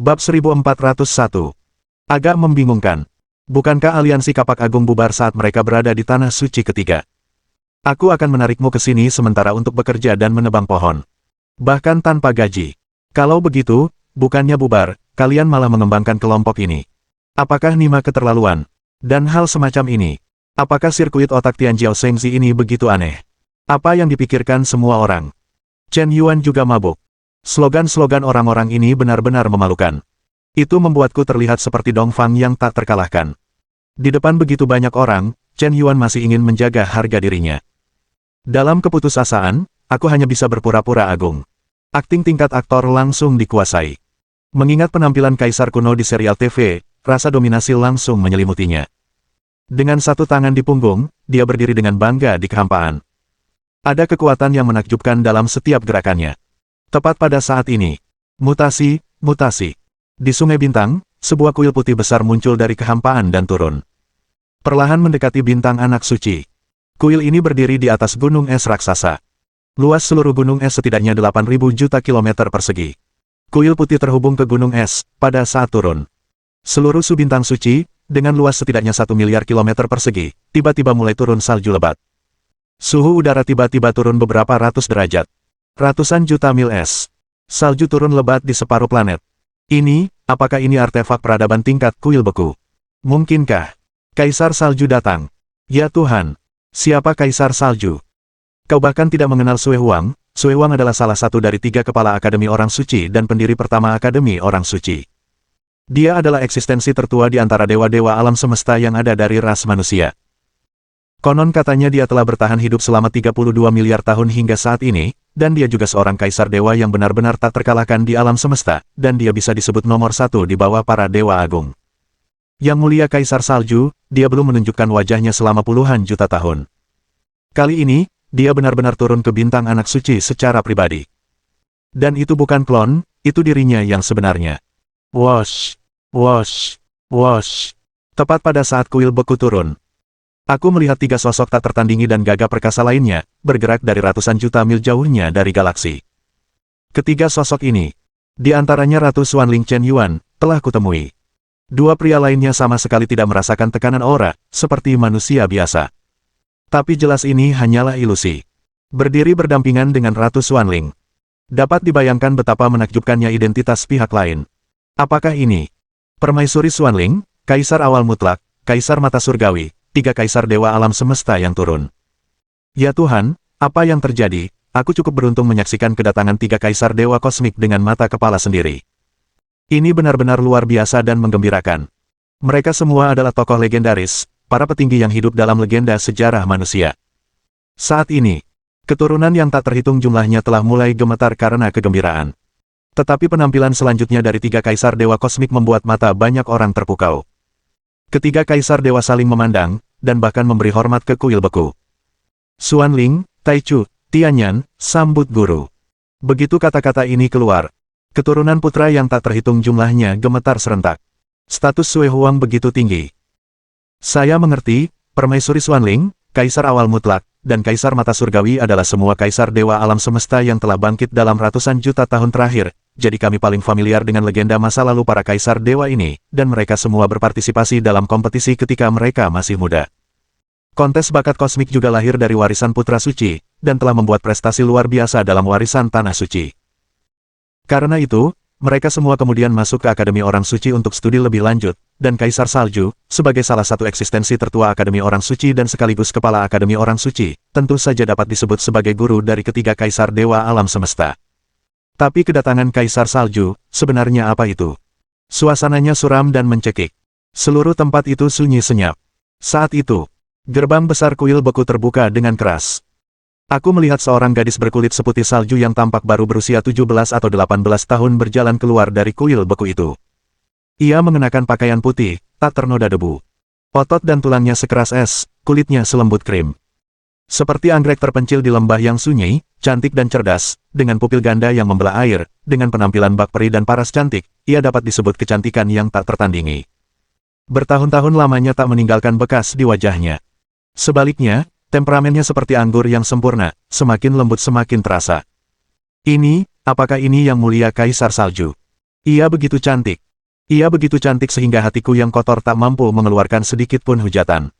Bab 1401. Agak membingungkan. Bukankah aliansi Kapak Agung bubar saat mereka berada di Tanah Suci ketiga? Aku akan menarikmu ke sini sementara untuk bekerja dan menebang pohon. Bahkan tanpa gaji. Kalau begitu, bukannya bubar, kalian malah mengembangkan kelompok ini. Apakah Nima keterlaluan? Dan hal semacam ini. Apakah sirkuit otak Tianjiao Shengzi ini begitu aneh? Apa yang dipikirkan semua orang? Chen Yuan juga mabuk. Slogan-slogan orang-orang ini benar-benar memalukan. Itu membuatku terlihat seperti Dongfang yang tak terkalahkan. Di depan begitu banyak orang, Chen Yuan masih ingin menjaga harga dirinya. Dalam keputusasaan, aku hanya bisa berpura-pura agung. Akting tingkat aktor langsung dikuasai. Mengingat penampilan kaisar kuno di serial TV, rasa dominasi langsung menyelimutinya. Dengan satu tangan di punggung, dia berdiri dengan bangga di kehampaan. Ada kekuatan yang menakjubkan dalam setiap gerakannya. Tepat pada saat ini, mutasi. Di Sungai Bintang, sebuah kuil putih besar muncul dari kehampaan dan turun. Perlahan mendekati bintang anak suci. Kuil ini berdiri di atas gunung es raksasa. Luas seluruh gunung es setidaknya 8.000 juta kilometer persegi. Kuil putih terhubung ke gunung es pada saat turun. Seluruh subintang suci, dengan luas setidaknya 1 miliar kilometer persegi, tiba-tiba mulai turun salju lebat. Suhu udara tiba-tiba turun beberapa ratus derajat. Ratusan juta mil es. Salju turun lebat di separuh planet. Apakah ini artefak peradaban tingkat kuil beku? Mungkinkah? Kaisar salju datang. Ya Tuhan, siapa kaisar salju? Kau bahkan tidak mengenal Sui Huang. Sui Huang adalah salah satu dari 3 kepala Akademi Orang Suci dan pendiri pertama Akademi Orang Suci. Dia adalah eksistensi tertua di antara dewa-dewa alam semesta yang ada dari ras manusia. Konon katanya dia telah bertahan hidup selama 32 miliar tahun hingga saat ini, dan dia juga seorang kaisar dewa yang benar-benar tak terkalahkan di alam semesta, dan dia bisa disebut nomor 1 di bawah para dewa agung. Yang mulia kaisar salju, dia belum menunjukkan wajahnya selama puluhan juta tahun. Kali ini, dia benar-benar turun ke bintang anak suci secara pribadi. Dan itu bukan klon, itu dirinya yang sebenarnya. Wosh. Tepat pada saat kuil beku turun. Aku melihat 3 sosok tak tertandingi dan gagah perkasa lainnya, bergerak dari ratusan juta mil jauhnya dari galaksi. Ketiga sosok ini, di antaranya Ratu Xuanling Chen Yuan, telah kutemui. 2 pria lainnya sama sekali tidak merasakan tekanan aura, seperti manusia biasa. Tapi jelas ini hanyalah ilusi. Berdiri berdampingan dengan Ratu Xuanling. Dapat dibayangkan betapa menakjubkannya identitas pihak lain. Apakah ini? Permaisuri Xuanling, Kaisar Awal Mutlak, Kaisar Mata Surgawi, 3 kaisar dewa alam semesta yang turun. Ya Tuhan, apa yang terjadi? Aku cukup beruntung menyaksikan kedatangan 3 kaisar dewa kosmik dengan mata kepala sendiri. Ini benar-benar luar biasa dan menggembirakan. Mereka semua adalah tokoh legendaris, para petinggi yang hidup dalam legenda sejarah manusia. Saat ini, keturunan yang tak terhitung jumlahnya telah mulai gemetar karena kegembiraan. Tetapi penampilan selanjutnya dari 3 kaisar dewa kosmik membuat mata banyak orang terpukau. Ketiga kaisar dewa saling memandang, dan bahkan memberi hormat ke kuil beku. Xuanling, Taichu, Tianyan, sambut guru. Begitu kata-kata ini keluar, keturunan putra yang tak terhitung jumlahnya gemetar serentak. Status Sui Huang begitu tinggi. Saya mengerti, Permaisuri Xuanling, Kaisar Awal Mutlak, dan Kaisar Mata Surgawi adalah semua kaisar dewa alam semesta yang telah bangkit dalam ratusan juta tahun terakhir. Jadi kami paling familiar dengan legenda masa lalu para kaisar dewa ini, dan mereka semua berpartisipasi dalam kompetisi ketika mereka masih muda. Kontes bakat kosmik juga lahir dari warisan putra suci, dan telah membuat prestasi luar biasa dalam warisan tanah suci. Karena itu, mereka semua kemudian masuk ke Akademi Orang Suci untuk studi lebih lanjut, dan Kaisar Salju, sebagai salah satu eksistensi tertua Akademi Orang Suci dan sekaligus kepala Akademi Orang Suci, tentu saja dapat disebut sebagai guru dari ketiga kaisar dewa alam semesta. Tapi kedatangan Kaisar Salju, sebenarnya apa itu? Suasananya suram dan mencekik. Seluruh tempat itu sunyi senyap. Saat itu, gerbang besar kuil beku terbuka dengan keras. Aku melihat seorang gadis berkulit seputih salju yang tampak baru berusia 17 atau 18 tahun berjalan keluar dari kuil beku itu. Ia mengenakan pakaian putih, tak ternoda debu. Otot dan tulangnya sekeras es, kulitnya selembut krim. Seperti anggrek terpencil di lembah yang sunyi, cantik dan cerdas, dengan pupil ganda yang membelah air, dengan penampilan bak peri dan paras cantik, ia dapat disebut kecantikan yang tak tertandingi. Bertahun-tahun lamanya tak meninggalkan bekas di wajahnya. Sebaliknya, temperamennya seperti anggur yang sempurna, semakin lembut semakin terasa. Apakah ini yang mulia Kaisar Salju? Ia begitu cantik. Ia begitu cantik sehingga hatiku yang kotor tak mampu mengeluarkan sedikit pun hujatan.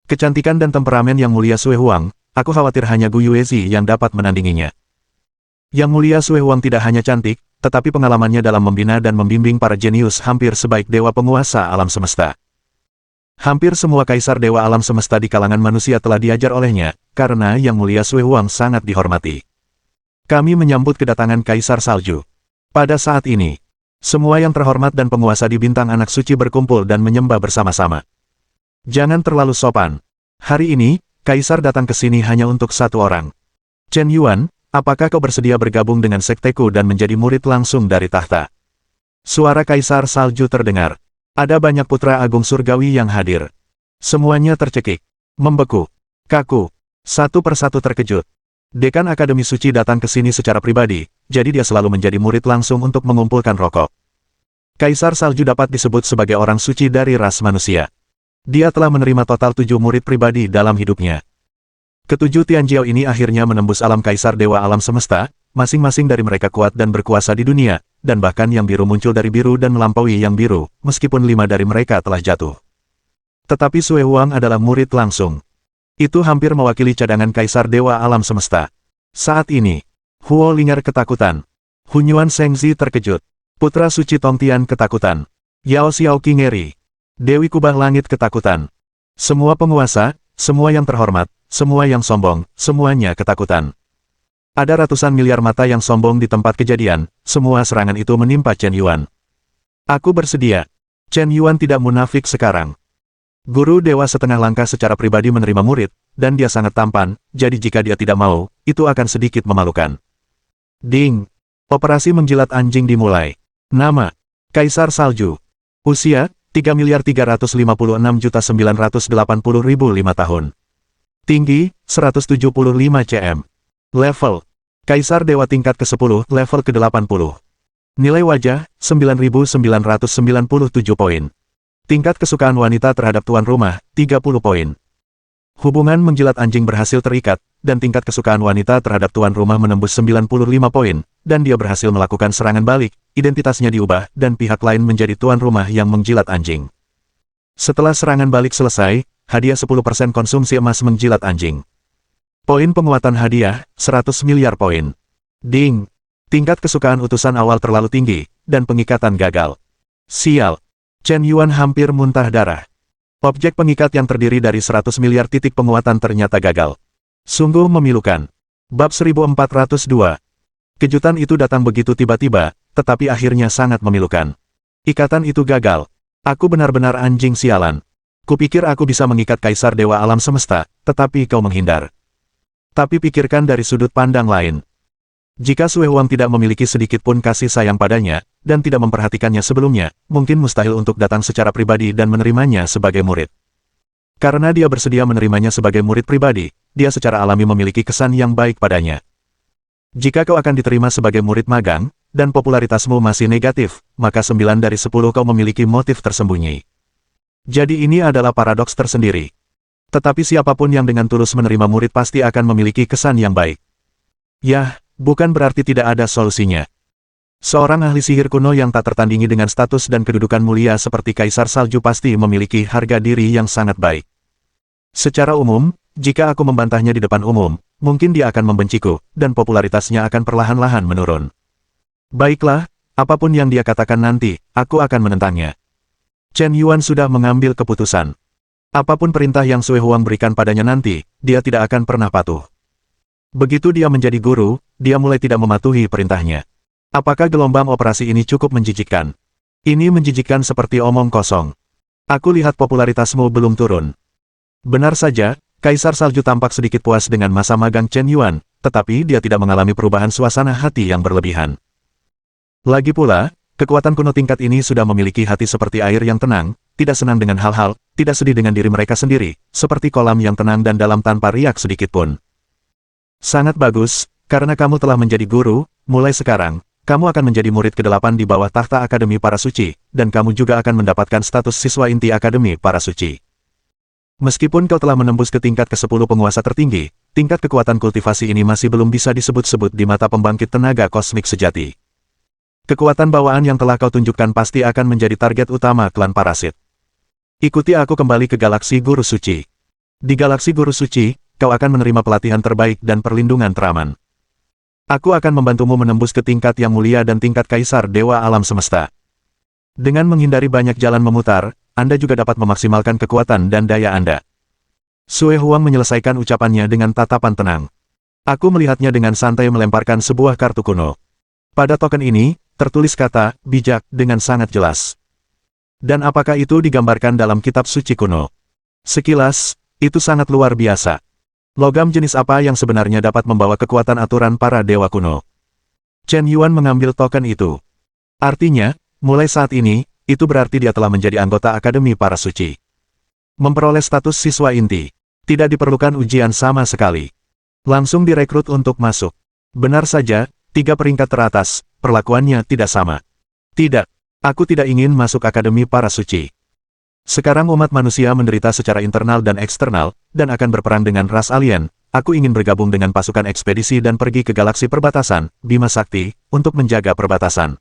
Kecantikan dan temperamen yang mulia Sui Huang, aku khawatir hanya Gu Yuezi yang dapat menandinginya. Yang mulia Sui Huang tidak hanya cantik, tetapi pengalamannya dalam membina dan membimbing para jenius hampir sebaik dewa penguasa alam semesta. Hampir semua kaisar dewa alam semesta di kalangan manusia telah diajar olehnya, karena Yang mulia Sui Huang sangat dihormati. Kami menyambut kedatangan Kaisar Salju. Pada saat ini, semua yang terhormat dan penguasa di bintang anak suci berkumpul dan menyembah bersama-sama. Jangan terlalu sopan. Hari ini, Kaisar datang ke sini hanya untuk satu orang. Chen Yuan, apakah kau bersedia bergabung dengan sekteku dan menjadi murid langsung dari tahta? Suara Kaisar Salju terdengar. Ada banyak putra agung surgawi yang hadir. Semuanya tercekik, membeku, kaku, satu persatu terkejut. Dekan Akademi Suci datang ke sini secara pribadi, jadi dia selalu menjadi murid langsung untuk mengumpulkan rokok. Kaisar Salju dapat disebut sebagai orang suci dari ras manusia. Dia telah menerima total 7 murid pribadi dalam hidupnya. Ketujuh Tianjiao ini akhirnya menembus alam Kaisar Dewa Alam Semesta, masing-masing dari mereka kuat dan berkuasa di dunia, dan bahkan Yang Biru muncul dari biru dan melampaui Yang Biru, meskipun 5 dari mereka telah jatuh. Tetapi Sui Huang adalah murid langsung. Itu hampir mewakili cadangan Kaisar Dewa Alam Semesta. Saat ini, Huo Lingar ketakutan. Hunyuan Shengzi terkejut. Putra Suci Tongtian ketakutan. Yao Xiaoqi ngeri. Dewi Kubah Langit ketakutan. Semua penguasa, semua yang terhormat, semua yang sombong, semuanya ketakutan. Ada ratusan miliar mata yang sombong di tempat kejadian, semua serangan itu menimpa Chen Yuan. Aku bersedia. Chen Yuan tidak munafik sekarang. Guru Dewa setengah langkah secara pribadi menerima murid, dan dia sangat tampan, jadi jika dia tidak mau, itu akan sedikit memalukan. Ding! Operasi menjilat anjing dimulai. Nama: Kaisar Salju. Usia: 3.356.980.005 tahun. Tinggi: 175 cm. Level: Kaisar Dewa tingkat ke-10, level ke-80. Nilai wajah: 9.997 poin. Tingkat kesukaan wanita terhadap tuan rumah, 30 poin. Hubungan menjilat anjing berhasil terikat, dan tingkat kesukaan wanita terhadap tuan rumah menembus 95 poin, dan dia berhasil melakukan serangan balik, identitasnya diubah, dan pihak lain menjadi tuan rumah yang menjilat anjing. Setelah serangan balik selesai, hadiah 10% konsumsi emas menjilat anjing. Poin penguatan hadiah, 100 miliar poin. Ding! Tingkat kesukaan utusan awal terlalu tinggi, dan pengikatan gagal. Sial! Chen Yuan hampir muntah darah. Objek pengikat yang terdiri dari 100 miliar titik penguatan ternyata gagal. Sungguh memilukan. Bab 1402. Kejutan itu datang begitu tiba-tiba, tetapi akhirnya sangat memilukan. Ikatan itu gagal. Aku benar-benar anjing sialan. Kupikir aku bisa mengikat Kaisar Dewa Alam Semesta, tetapi kau menghindar. Tapi pikirkan dari sudut pandang lain. Jika Sui Huang tidak memiliki sedikit pun kasih sayang padanya, dan tidak memperhatikannya sebelumnya, mungkin mustahil untuk datang secara pribadi dan menerimanya sebagai murid. Karena dia bersedia menerimanya sebagai murid pribadi, dia secara alami memiliki kesan yang baik padanya. Jika kau akan diterima sebagai murid magang, dan popularitasmu masih negatif, maka 9 dari 10 kau memiliki motif tersembunyi. Jadi ini adalah paradoks tersendiri. Tetapi siapapun yang dengan tulus menerima murid pasti akan memiliki kesan yang baik. Yah, bukan berarti tidak ada solusinya. Seorang ahli sihir kuno yang tak tertandingi dengan status dan kedudukan mulia seperti Kaisar Salju pasti memiliki harga diri yang sangat baik. Secara umum, jika aku membantahnya di depan umum, mungkin dia akan membenciku, dan popularitasnya akan perlahan-lahan menurun. Baiklah, apapun yang dia katakan nanti, aku akan menentangnya. Chen Yuan sudah mengambil keputusan. Apapun perintah yang Sui Huang berikan padanya nanti, dia tidak akan pernah patuh. Begitu dia menjadi guru, dia mulai tidak mematuhi perintahnya. Apakah gelombang operasi ini cukup menjijikkan? Ini menjijikkan seperti omong kosong. Aku lihat popularitasmu belum turun. Benar saja, Kaisar Salju tampak sedikit puas dengan masa magang Chen Yuan, tetapi dia tidak mengalami perubahan suasana hati yang berlebihan. Lagi pula, kekuatan kuno tingkat ini sudah memiliki hati seperti air yang tenang, tidak senang dengan hal-hal, tidak sedih dengan diri mereka sendiri, seperti kolam yang tenang dan dalam tanpa riak sedikitpun. Sangat bagus, karena kamu telah menjadi guru, mulai sekarang, kamu akan menjadi murid ke-8 di bawah tahta Akademi Para Suci, dan kamu juga akan mendapatkan status siswa inti Akademi Para Suci. Meskipun kau telah menembus ke tingkat ke-10 penguasa tertinggi, tingkat kekuatan kultivasi ini masih belum bisa disebut-sebut di mata pembangkit tenaga kosmik sejati. Kekuatan bawaan yang telah kau tunjukkan pasti akan menjadi target utama klan parasit. Ikuti aku kembali ke Galaksi Guru Suci. Di Galaksi Guru Suci, kau akan menerima pelatihan terbaik dan perlindungan teraman. Aku akan membantumu menembus ke tingkat yang mulia dan tingkat Kaisar Dewa Alam Semesta. Dengan menghindari banyak jalan memutar, Anda juga dapat memaksimalkan kekuatan dan daya Anda. Sue Huang menyelesaikan ucapannya dengan tatapan tenang. Aku melihatnya dengan santai melemparkan sebuah kartu kuno. Pada token ini, tertulis kata, bijak, dengan sangat jelas. Dan apakah itu digambarkan dalam kitab suci kuno? Sekilas, itu sangat luar biasa. Logam jenis apa yang sebenarnya dapat membawa kekuatan aturan para dewa kuno? Chen Yuan mengambil token itu. Artinya, mulai saat ini, itu berarti dia telah menjadi anggota Akademi Para Suci. Memperoleh status siswa inti. Tidak diperlukan ujian sama sekali. Langsung direkrut untuk masuk. Benar saja, 3 peringkat teratas, perlakuannya tidak sama. Tidak, aku tidak ingin masuk Akademi Para Suci. Sekarang umat manusia menderita secara internal dan eksternal, dan akan berperang dengan ras alien. Aku ingin bergabung dengan pasukan ekspedisi dan pergi ke galaksi perbatasan, Bima Sakti, untuk menjaga perbatasan.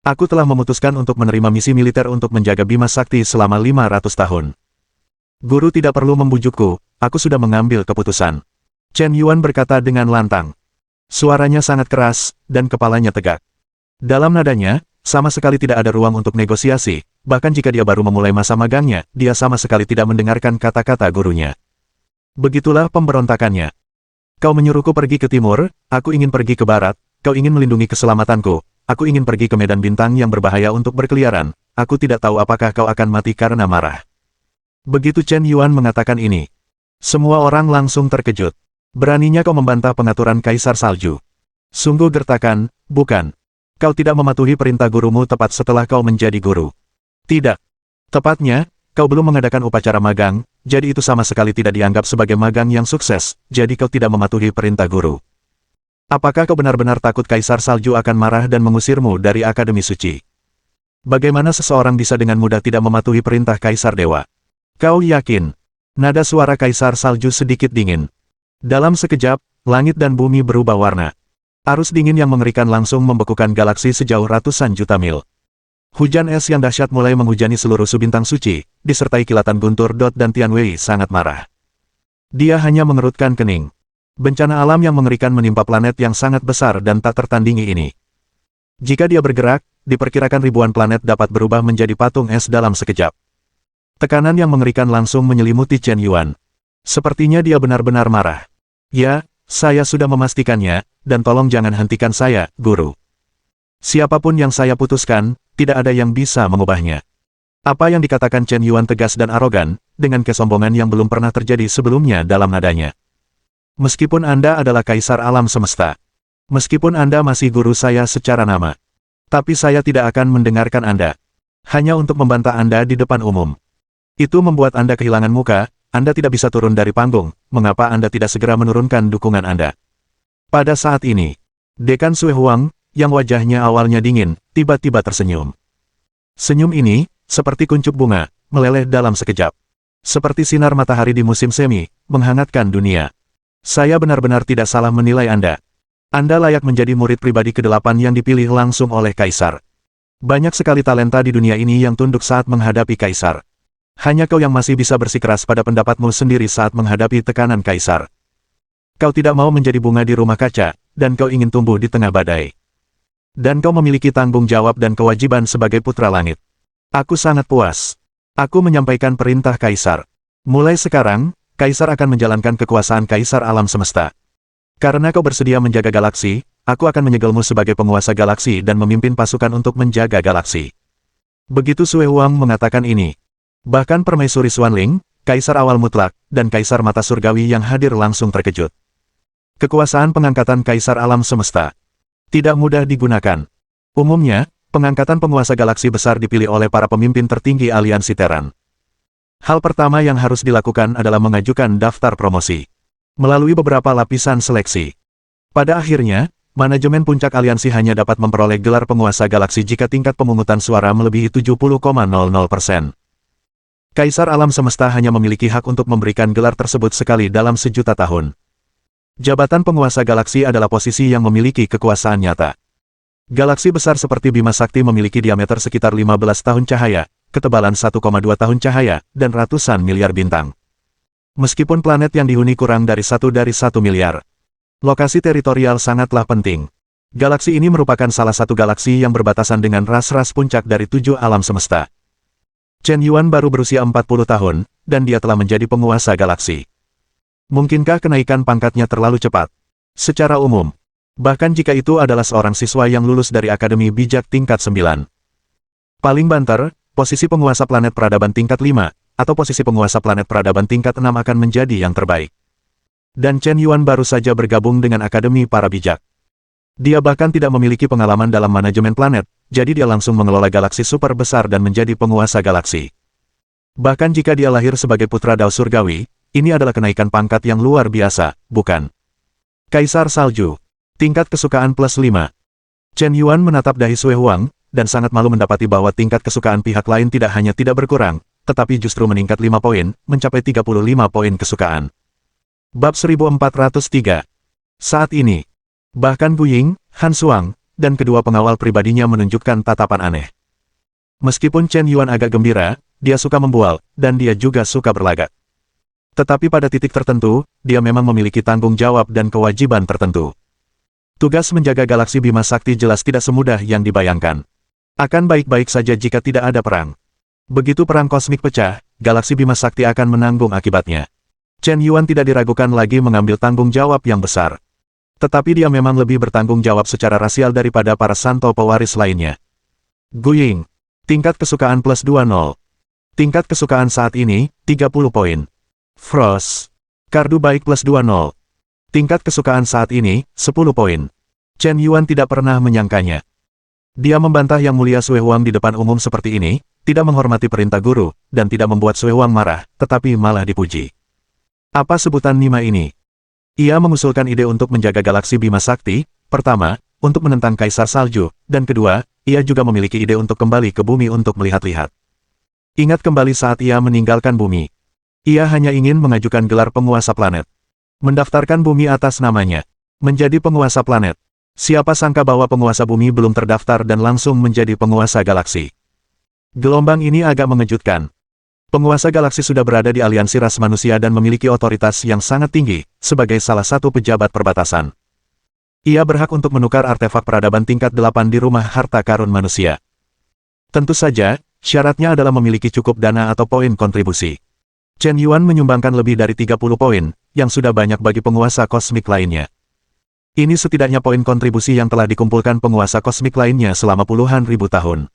Aku telah memutuskan untuk menerima misi militer untuk menjaga Bima Sakti selama 500 tahun. Guru tidak perlu membujukku, aku sudah mengambil keputusan. Chen Yuan berkata dengan lantang. Suaranya sangat keras, dan kepalanya tegak. Dalam nadanya, sama sekali tidak ada ruang untuk negosiasi, bahkan jika dia baru memulai masa magangnya, dia sama sekali tidak mendengarkan kata-kata gurunya. Begitulah pemberontakannya. Kau menyuruhku pergi ke timur, aku ingin pergi ke barat, kau ingin melindungi keselamatanku, aku ingin pergi ke medan bintang yang berbahaya untuk berkeliaran, aku tidak tahu apakah kau akan mati karena marah. Begitu Chen Yuan mengatakan ini, semua orang langsung terkejut. Beraninya kau membantah pengaturan Kaisar Salju. Sungguh gertakan, bukan? Kau tidak mematuhi perintah gurumu tepat setelah kau menjadi guru. Tidak. Tepatnya, kau belum mengadakan upacara magang, jadi itu sama sekali tidak dianggap sebagai magang yang sukses, jadi kau tidak mematuhi perintah guru. Apakah kau benar-benar takut Kaisar Salju akan marah dan mengusirmu dari Akademi Suci? Bagaimana seseorang bisa dengan mudah tidak mematuhi perintah Kaisar Dewa? Kau yakin? Nada suara Kaisar Salju sedikit dingin. Dalam sekejap, langit dan bumi berubah warna. Arus dingin yang mengerikan langsung membekukan galaksi sejauh ratusan juta mil. Hujan es yang dahsyat mulai menghujani seluruh subintang suci, disertai kilatan guntur Dot dan Tianwei sangat marah. Dia hanya mengerutkan kening. Bencana alam yang mengerikan menimpa planet yang sangat besar dan tak tertandingi ini. Jika dia bergerak, diperkirakan ribuan planet dapat berubah menjadi patung es dalam sekejap. Tekanan yang mengerikan langsung menyelimuti Chen Yuan. Sepertinya dia benar-benar marah. Ya, saya sudah memastikannya, dan tolong jangan hentikan saya, guru. Siapapun yang saya putuskan, tidak ada yang bisa mengubahnya. Apa yang dikatakan Chen Yuan tegas dan arogan, dengan kesombongan yang belum pernah terjadi sebelumnya dalam nadanya. Meskipun Anda adalah Kaisar Alam Semesta. Meskipun Anda masih guru saya secara nama. Tapi saya tidak akan mendengarkan Anda. Hanya untuk membantah Anda di depan umum. Itu membuat Anda kehilangan muka. Anda tidak bisa turun dari panggung, mengapa Anda tidak segera menurunkan dukungan Anda? Pada saat ini, Dekan Sue Huang, yang wajahnya awalnya dingin, tiba-tiba tersenyum. Senyum ini, seperti kuncup bunga, meleleh dalam sekejap. Seperti sinar matahari di musim semi, menghangatkan dunia. Saya benar-benar tidak salah menilai Anda. Anda layak menjadi murid pribadi ke-8 yang dipilih langsung oleh Kaisar. Banyak sekali talenta di dunia ini yang tunduk saat menghadapi Kaisar. Hanya kau yang masih bisa bersikeras pada pendapatmu sendiri saat menghadapi tekanan Kaisar. Kau tidak mau menjadi bunga di rumah kaca, dan kau ingin tumbuh di tengah badai. Dan kau memiliki tanggung jawab dan kewajiban sebagai putra langit. Aku sangat puas. Aku menyampaikan perintah Kaisar. Mulai sekarang, Kaisar akan menjalankan kekuasaan Kaisar Alam Semesta. Karena kau bersedia menjaga galaksi, aku akan menyegelmu sebagai penguasa galaksi dan memimpin pasukan untuk menjaga galaksi. Begitu Sue Huang mengatakan ini. Bahkan Permaisuri Xuanling, Kaisar Awal Mutlak, dan Kaisar Mata Surgawi yang hadir langsung terkejut. Kekuasaan pengangkatan Kaisar Alam Semesta tidak mudah digunakan. Umumnya, pengangkatan penguasa galaksi besar dipilih oleh para pemimpin tertinggi aliansi Terran. Hal pertama yang harus dilakukan adalah mengajukan daftar promosi. Melalui beberapa lapisan seleksi. Pada akhirnya, manajemen puncak aliansi hanya dapat memperoleh gelar penguasa galaksi jika tingkat pemungutan suara melebihi 70,00%. Kaisar Alam Semesta hanya memiliki hak untuk memberikan gelar tersebut sekali dalam sejuta tahun. Jabatan penguasa galaksi adalah posisi yang memiliki kekuasaan nyata. Galaksi besar seperti Bima Sakti memiliki diameter sekitar 15 tahun cahaya, ketebalan 1,2 tahun cahaya, dan ratusan miliar bintang. Meskipun planet yang dihuni kurang dari 1 miliar, lokasi teritorial sangatlah penting. Galaksi ini merupakan salah satu galaksi yang berbatasan dengan ras-ras puncak dari 7 alam semesta. Chen Yuan baru berusia 40 tahun, dan dia telah menjadi penguasa galaksi. Mungkinkah kenaikan pangkatnya terlalu cepat? Secara umum, bahkan jika itu adalah seorang siswa yang lulus dari Akademi Bijak tingkat 9. Paling banter, posisi penguasa planet peradaban tingkat 5, atau posisi penguasa planet peradaban tingkat 6 akan menjadi yang terbaik. Dan Chen Yuan baru saja bergabung dengan Akademi Para Bijak. Dia bahkan tidak memiliki pengalaman dalam manajemen planet, jadi dia langsung mengelola galaksi super besar dan menjadi penguasa galaksi. Bahkan jika dia lahir sebagai putra Dao Surgawi, ini adalah kenaikan pangkat yang luar biasa, bukan? Kaisar Salju. Tingkat kesukaan plus 5. Chen Yuan menatap dahi Sui Huang, dan sangat malu mendapati bahwa tingkat kesukaan pihak lain tidak hanya tidak berkurang, tetapi justru meningkat 5 poin, mencapai 35 poin kesukaan. Bab 1403. Saat ini, bahkan Gu Ying, Han Suang, dan kedua pengawal pribadinya menunjukkan tatapan aneh. Meskipun Chen Yuan agak gembira, dia suka membual, dan dia juga suka berlagak. Tetapi pada titik tertentu, dia memang memiliki tanggung jawab dan kewajiban tertentu. Tugas menjaga galaksi Bima Sakti jelas tidak semudah yang dibayangkan. Akan baik-baik saja jika tidak ada perang. Begitu perang kosmik pecah, galaksi Bima Sakti akan menanggung akibatnya. Chen Yuan tidak diragukan lagi mengambil tanggung jawab yang besar. Tetapi dia memang lebih bertanggung jawab secara rasial daripada para santo pewaris lainnya. Gu Ying. Tingkat kesukaan plus 20. Tingkat kesukaan saat ini, 30 poin. Frost. Kardu baik plus 20. Tingkat kesukaan saat ini, 10 poin. Chen Yuan tidak pernah menyangkanya. Dia membantah Yang Mulia Sui Huang di depan umum seperti ini, tidak menghormati perintah guru, dan tidak membuat Sui Huang marah, tetapi malah dipuji. Apa sebutan Nima ini? Ia mengusulkan ide untuk menjaga galaksi Bima Sakti, pertama, untuk menentang Kaisar Salju, dan kedua, ia juga memiliki ide untuk kembali ke bumi untuk melihat-lihat. Ingat kembali saat ia meninggalkan bumi. Ia hanya ingin mengajukan gelar penguasa planet. Mendaftarkan bumi atas namanya. Menjadi penguasa planet. Siapa sangka bahwa penguasa bumi belum terdaftar dan langsung menjadi penguasa galaksi. Gelombang ini agak mengejutkan. Penguasa galaksi sudah berada di aliansi ras manusia dan memiliki otoritas yang sangat tinggi, sebagai salah satu pejabat perbatasan. Ia berhak untuk menukar artefak peradaban tingkat 8 di rumah harta karun manusia. Tentu saja, syaratnya adalah memiliki cukup dana atau poin kontribusi. Chen Yuan menyumbangkan lebih dari 30 poin, yang sudah banyak bagi penguasa kosmik lainnya. Ini setidaknya poin kontribusi yang telah dikumpulkan penguasa kosmik lainnya selama puluhan ribu tahun.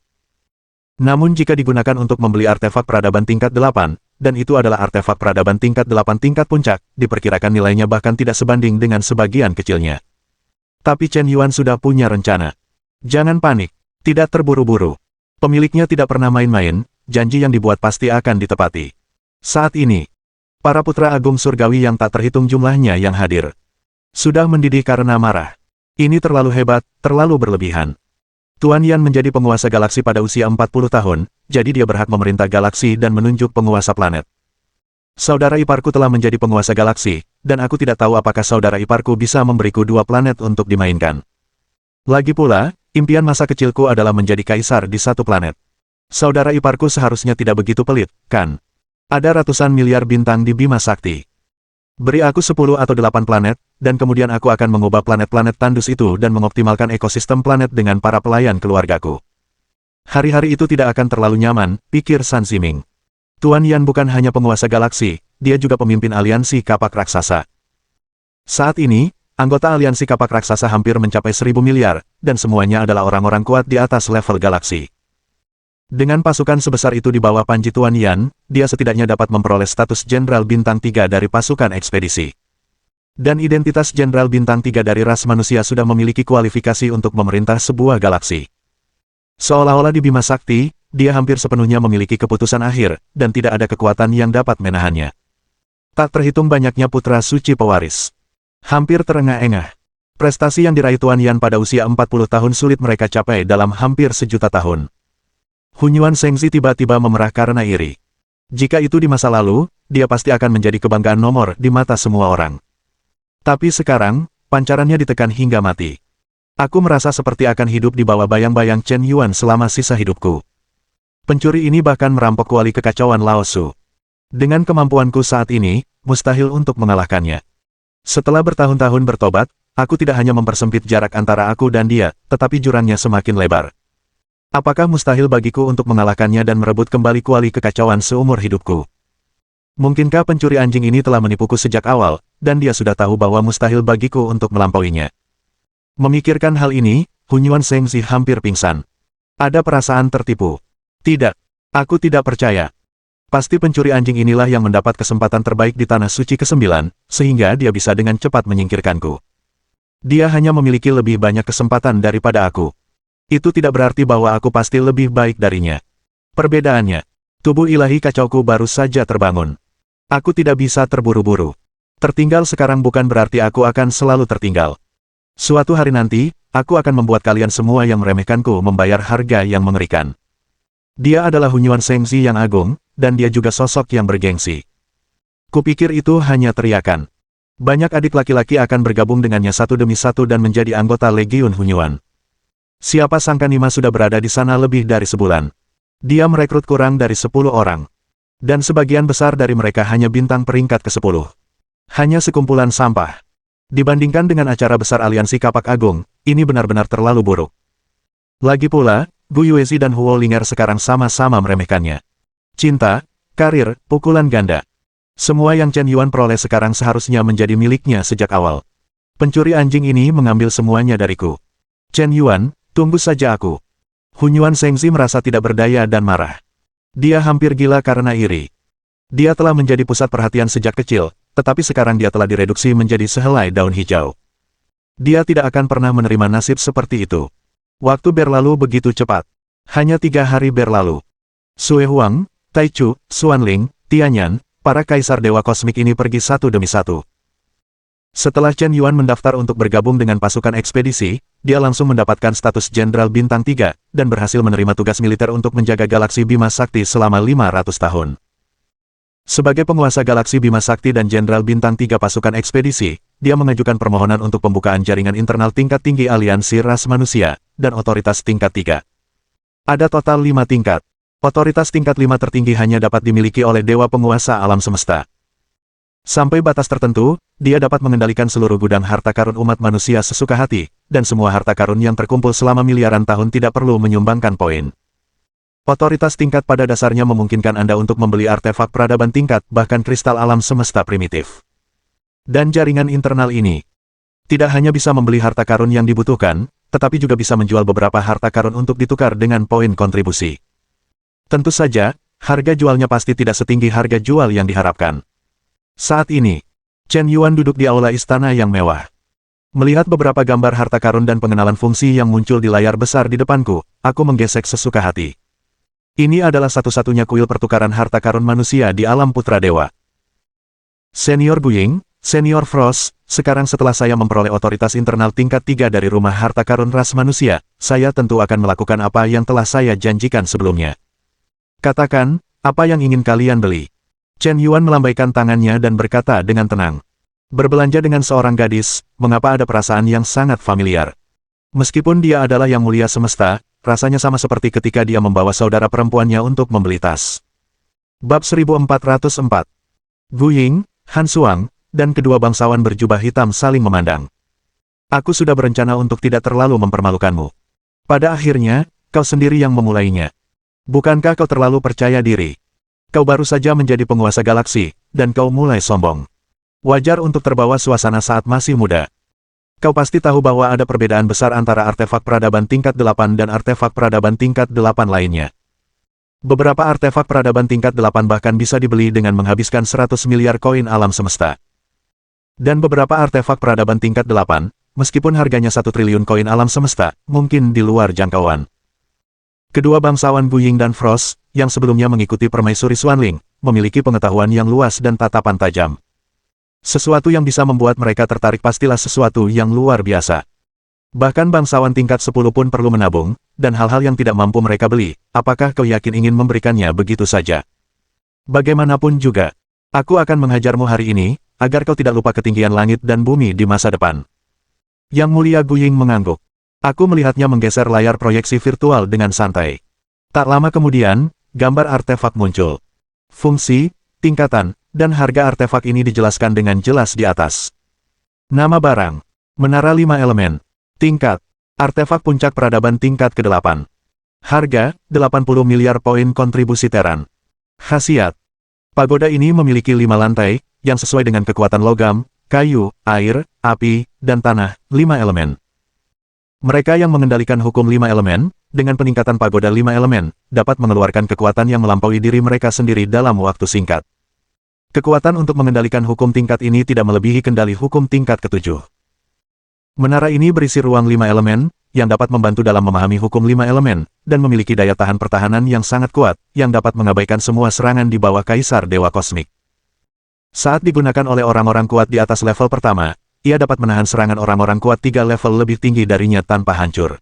Namun jika digunakan untuk membeli artefak peradaban tingkat 8, dan itu adalah artefak peradaban tingkat 8 tingkat puncak, diperkirakan nilainya bahkan tidak sebanding dengan sebagian kecilnya. Tapi Chen Yuan sudah punya rencana. Jangan panik, tidak terburu-buru. Pemiliknya tidak pernah main-main, janji yang dibuat pasti akan ditepati. Saat ini, para putra agung surgawi yang tak terhitung jumlahnya yang hadir. Sudah mendidih karena marah. Ini terlalu hebat, terlalu berlebihan. Tuan Yan menjadi penguasa galaksi pada usia 40 tahun, jadi dia berhak memerintah galaksi dan menunjuk penguasa planet. Saudara iparku telah menjadi penguasa galaksi, dan aku tidak tahu apakah saudara iparku bisa memberiku 2 planet untuk dimainkan. Lagi pula, impian masa kecilku adalah menjadi kaisar di 1 planet. Saudara iparku seharusnya tidak begitu pelit, kan? Ada ratusan miliar bintang di Bima Sakti. Beri aku 10 atau 8 planet, dan kemudian aku akan mengubah planet-planet tandus itu dan mengoptimalkan ekosistem planet dengan para pelayan keluargaku. Hari-hari itu tidak akan terlalu nyaman, pikir San Ziming. Tuan Yan bukan hanya penguasa galaksi, dia juga pemimpin aliansi kapak raksasa. Saat ini, anggota aliansi kapak raksasa hampir mencapai 1000 miliar, dan semuanya adalah orang-orang kuat di atas level galaksi. Dengan pasukan sebesar itu di bawah panji Tuan Yan, dia setidaknya dapat memperoleh status Jenderal Bintang 3 dari pasukan ekspedisi. Dan identitas Jenderal Bintang 3 dari ras manusia sudah memiliki kualifikasi untuk memerintah sebuah galaksi. Seolah-olah di Bima Sakti, dia hampir sepenuhnya memiliki keputusan akhir, dan tidak ada kekuatan yang dapat menahannya. Tak terhitung banyaknya putra suci pewaris. Hampir terengah-engah. Prestasi yang diraih Tuan Yan pada usia 40 tahun sulit mereka capai dalam hampir sejuta tahun. Hunyuan Shengzi tiba-tiba memerah karena iri. Jika itu di masa lalu, dia pasti akan menjadi kebanggaan nomor di mata semua orang. Tapi sekarang, pancarannya ditekan hingga mati. Aku merasa seperti akan hidup di bawah bayang-bayang Chen Yuan selama sisa hidupku. Pencuri ini bahkan merampok kuali kekacauan Lao Su. Dengan kemampuanku saat ini, mustahil untuk mengalahkannya. Setelah bertahun-tahun bertobat, aku tidak hanya mempersempit jarak antara aku dan dia, tetapi jurangnya semakin lebar. Apakah mustahil bagiku untuk mengalahkannya dan merebut kembali kuali kekacauan seumur hidupku? Mungkinkah pencuri anjing ini telah menipuku sejak awal, dan dia sudah tahu bahwa mustahil bagiku untuk melampauinya? Memikirkan hal ini, Hunyuan Sengzi hampir pingsan. Ada perasaan tertipu. Tidak. Aku tidak percaya. Pasti pencuri anjing inilah yang mendapat kesempatan terbaik di Tanah Suci ke-9, sehingga dia bisa dengan cepat menyingkirkanku. Dia hanya memiliki lebih banyak kesempatan daripada aku. Itu tidak berarti bahwa aku pasti lebih baik darinya. Perbedaannya, tubuh ilahi kacauku baru saja terbangun. Aku tidak bisa terburu-buru. Tertinggal sekarang bukan berarti aku akan selalu tertinggal. Suatu hari nanti, aku akan membuat kalian semua yang meremehkanku membayar harga yang mengerikan. Dia adalah Hunyuan Sengzi yang agung, dan dia juga sosok yang bergengsi. Kupikir itu hanya teriakan. Banyak adik laki-laki akan bergabung dengannya satu demi satu dan menjadi anggota Legiun Hunyuan. Siapa sangka Nima sudah berada di sana lebih dari sebulan. Dia merekrut kurang dari 10 orang. Dan sebagian besar dari mereka hanya bintang peringkat ke-10. Hanya sekumpulan sampah. Dibandingkan dengan acara besar aliansi Kapak Agung, ini benar-benar terlalu buruk. Lagi pula, Gu Yuezi dan Huo Linger sekarang sama-sama meremehkannya. Cinta, karir, pukulan ganda. Semua yang Chen Yuan peroleh sekarang seharusnya menjadi miliknya sejak awal. Pencuri anjing ini mengambil semuanya dariku. Chen Yuan, tunggu saja aku. Hunyuan Sengzi merasa tidak berdaya dan marah. Dia hampir gila karena iri. Dia telah menjadi pusat perhatian sejak kecil, tetapi sekarang dia telah direduksi menjadi sehelai daun hijau. Dia tidak akan pernah menerima nasib seperti itu. Waktu berlalu begitu cepat. Hanya 3 hari berlalu. Sue Huang, Taichu, Xuanling, Tianyan, para kaisar dewa kosmik ini pergi satu demi satu. Setelah Chen Yuan mendaftar untuk bergabung dengan pasukan ekspedisi, dia langsung mendapatkan status Jenderal Bintang 3, dan berhasil menerima tugas militer untuk menjaga galaksi Bima Sakti selama 500 tahun. Sebagai penguasa galaksi Bima Sakti dan Jenderal Bintang 3 pasukan ekspedisi, dia mengajukan permohonan untuk pembukaan jaringan internal tingkat tinggi aliansi ras manusia, dan otoritas tingkat 3. Ada total 5 tingkat. Otoritas tingkat 5 tertinggi hanya dapat dimiliki oleh dewa penguasa alam semesta. Sampai batas tertentu, dia dapat mengendalikan seluruh gudang harta karun umat manusia sesuka hati, dan semua harta karun yang terkumpul selama miliaran tahun tidak perlu menyumbangkan poin. Otoritas tingkat pada dasarnya memungkinkan Anda untuk membeli artefak peradaban tingkat, bahkan kristal alam semesta primitif. Dan jaringan internal ini tidak hanya bisa membeli harta karun yang dibutuhkan, tetapi juga bisa menjual beberapa harta karun untuk ditukar dengan poin kontribusi. Tentu saja, harga jualnya pasti tidak setinggi harga jual yang diharapkan. Saat ini, Chen Yuan duduk di aula istana yang mewah. Melihat beberapa gambar harta karun dan pengenalan fungsi yang muncul di layar besar di depanku, aku menggesek sesuka hati. Ini adalah satu-satunya kuil pertukaran harta karun manusia di alam putra dewa. Senior Guying, Senior Frost, sekarang setelah saya memperoleh otoritas internal tingkat 3 dari rumah harta karun ras manusia, saya tentu akan melakukan apa yang telah saya janjikan sebelumnya. Katakan, apa yang ingin kalian beli? Chen Yuan melambaikan tangannya dan berkata dengan tenang. Berbelanja dengan seorang gadis, mengapa ada perasaan yang sangat familiar? Meskipun dia adalah yang mulia semesta, rasanya sama seperti ketika dia membawa saudara perempuannya untuk membeli tas. Bab 1404. Gu Ying, Han Suang, dan kedua bangsawan berjubah hitam saling memandang. Aku sudah berencana untuk tidak terlalu mempermalukanmu. Pada akhirnya, kau sendiri yang memulainya. Bukankah kau terlalu percaya diri? Kau baru saja menjadi penguasa galaksi, dan kau mulai sombong. Wajar untuk terbawa suasana saat masih muda. Kau pasti tahu bahwa ada perbedaan besar antara artefak peradaban tingkat 8 dan artefak peradaban tingkat 8 lainnya. Beberapa artefak peradaban tingkat 8 bahkan bisa dibeli dengan menghabiskan 100 miliar koin alam semesta. Dan beberapa artefak peradaban tingkat 8, meskipun harganya 1 triliun koin alam semesta, mungkin di luar jangkauan. Kedua bangsawan Gu Ying dan Frost, yang sebelumnya mengikuti permaisuri Xuanling, memiliki pengetahuan yang luas dan tatapan tajam. Sesuatu yang bisa membuat mereka tertarik pastilah sesuatu yang luar biasa. Bahkan bangsawan tingkat 10 pun perlu menabung, dan hal-hal yang tidak mampu mereka beli, apakah kau yakin ingin memberikannya begitu saja? Bagaimanapun juga, aku akan menghajarmu hari ini, agar kau tidak lupa ketinggian langit dan bumi di masa depan. Yang mulia Gu Ying mengangguk. Aku melihatnya menggeser layar proyeksi virtual dengan santai. Tak lama kemudian, gambar artefak muncul. Fungsi, tingkatan, dan harga artefak ini dijelaskan dengan jelas di atas. Nama barang, Menara 5 Elemen, tingkat, artefak puncak peradaban tingkat ke-8. Harga, 80 miliar poin kontribusi teran. Khasiat, pagoda ini memiliki 5 lantai, yang sesuai dengan kekuatan logam, kayu, air, api, dan tanah, 5 elemen. Mereka yang mengendalikan hukum 5 elemen, dengan peningkatan pagoda 5 elemen, dapat mengeluarkan kekuatan yang melampaui diri mereka sendiri dalam waktu singkat. Kekuatan untuk mengendalikan hukum tingkat ini tidak melebihi kendali hukum tingkat ke-7. Menara ini berisi ruang 5 elemen, yang dapat membantu dalam memahami hukum 5 elemen, dan memiliki daya tahan pertahanan yang sangat kuat, yang dapat mengabaikan semua serangan di bawah Kaisar Dewa Kosmik. Saat digunakan oleh orang-orang kuat di atas level pertama, ia dapat menahan serangan orang-orang kuat 3 level lebih tinggi darinya tanpa hancur.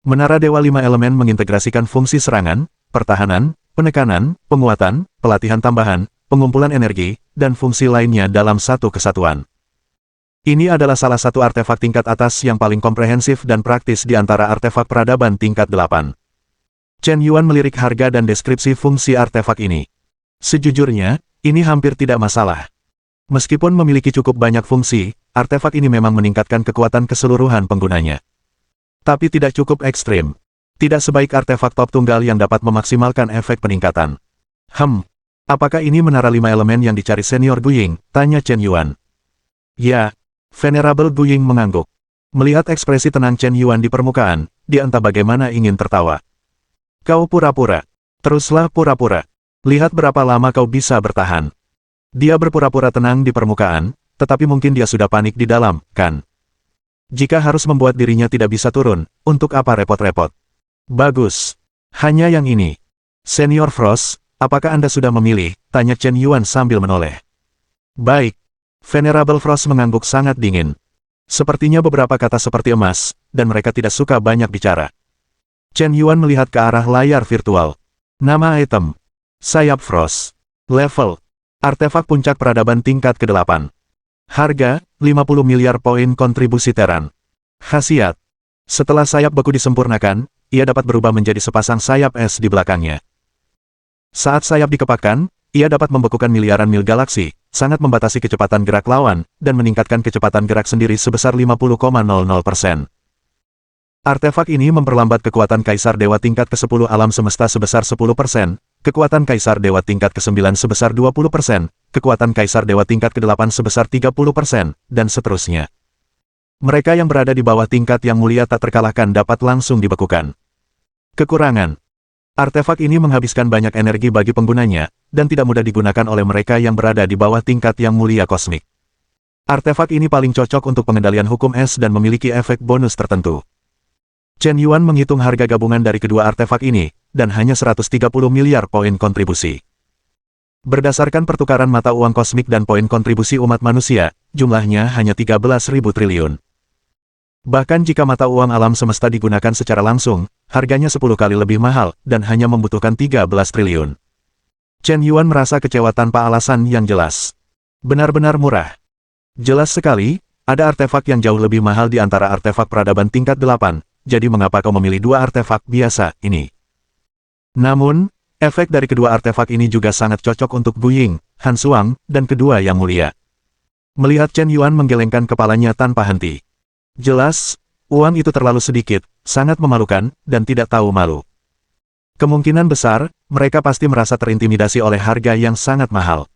Menara Dewa 5 Elemen mengintegrasikan fungsi serangan, pertahanan, penekanan, penguatan, pelatihan tambahan, pengumpulan energi, dan fungsi lainnya dalam satu kesatuan. Ini adalah salah satu artefak tingkat atas yang paling komprehensif dan praktis di antara artefak peradaban tingkat 8. Chen Yuan melirik harga dan deskripsi fungsi artefak ini. Sejujurnya, ini hampir tidak masalah. Meskipun memiliki cukup banyak fungsi, artefak ini memang meningkatkan kekuatan keseluruhan penggunanya. Tapi tidak cukup ekstrim. Tidak sebaik artefak top tunggal yang dapat memaksimalkan efek peningkatan. Apakah ini menara 5 elemen yang dicari senior Guying? Tanya Chen Yuan. Ya, Venerable Guying mengangguk. Melihat ekspresi tenang Chen Yuan di permukaan, dia entah bagaimana ingin tertawa. Kau pura-pura. Teruslah pura-pura. Lihat berapa lama kau bisa bertahan. Dia berpura-pura tenang di permukaan, tetapi mungkin dia sudah panik di dalam, kan? Jika harus membuat dirinya tidak bisa turun, untuk apa repot-repot? Bagus. Hanya yang ini. Senior Frost, apakah Anda sudah memilih? Tanya Chen Yuan sambil menoleh. Baik. Venerable Frost mengangguk sangat dingin. Sepertinya beberapa kata seperti emas, dan mereka tidak suka banyak bicara. Chen Yuan melihat ke arah layar virtual. Nama item. Sayap Frost. Level. Artefak puncak peradaban tingkat ke-8. Harga, 50 miliar poin kontribusi teran. Khasiat. Setelah sayap beku disempurnakan, ia dapat berubah menjadi sepasang sayap es di belakangnya. Saat sayap dikepakkan, ia dapat membekukan miliaran mil galaksi, sangat membatasi kecepatan gerak lawan, dan meningkatkan kecepatan gerak sendiri sebesar 50,00%. Artefak ini memperlambat kekuatan Kaisar Dewa tingkat ke-10 alam semesta sebesar 10%, kekuatan Kaisar Dewa tingkat ke-9 sebesar 20%, kekuatan Kaisar Dewa tingkat ke-8 sebesar 30%, dan seterusnya. Mereka yang berada di bawah tingkat yang mulia tak terkalahkan dapat langsung dibekukan. Kekurangan. Artefak ini menghabiskan banyak energi bagi penggunanya, dan tidak mudah digunakan oleh mereka yang berada di bawah tingkat yang mulia kosmik. Artefak ini paling cocok untuk pengendalian hukum es dan memiliki efek bonus tertentu. Chen Yuan menghitung harga gabungan dari kedua artefak ini, dan hanya 130 miliar poin kontribusi. Berdasarkan pertukaran mata uang kosmik dan poin kontribusi umat manusia, jumlahnya hanya 13.000 triliun. Bahkan jika mata uang alam semesta digunakan secara langsung, harganya 10 kali lebih mahal, dan hanya membutuhkan 13 triliun. Chen Yuan merasa kecewa tanpa alasan yang jelas. Benar-benar murah. Jelas sekali, ada artefak yang jauh lebih mahal di antara artefak peradaban tingkat 8, jadi mengapa kau memilih dua artefak biasa ini? Namun, efek dari kedua artefak ini juga sangat cocok untuk Guying, Han Suang, dan kedua yang mulia. Melihat Chen Yuan menggelengkan kepalanya tanpa henti. Jelas, uang itu terlalu sedikit, sangat memalukan, dan tidak tahu malu. Kemungkinan besar, mereka pasti merasa terintimidasi oleh harga yang sangat mahal.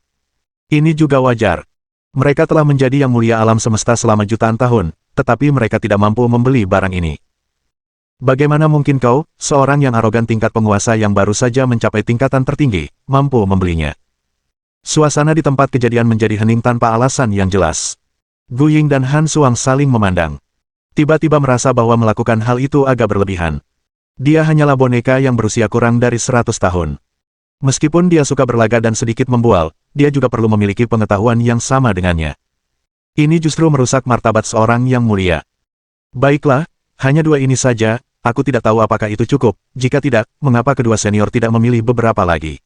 Ini juga wajar. Mereka telah menjadi yang mulia alam semesta selama jutaan tahun, tetapi mereka tidak mampu membeli barang ini. Bagaimana mungkin kau, seorang yang arogan tingkat penguasa yang baru saja mencapai tingkatan tertinggi, mampu membelinya? Suasana di tempat kejadian menjadi hening tanpa alasan yang jelas. Guying dan Han Suang saling memandang. Tiba-tiba merasa bahwa melakukan hal itu agak berlebihan. Dia hanyalah boneka yang berusia kurang dari 100 tahun. Meskipun dia suka berlaga dan sedikit membual, dia juga perlu memiliki pengetahuan yang sama dengannya. Ini justru merusak martabat seorang yang mulia. Baiklah, hanya dua ini saja. Aku tidak tahu apakah itu cukup, jika tidak, mengapa kedua senior tidak memilih beberapa lagi.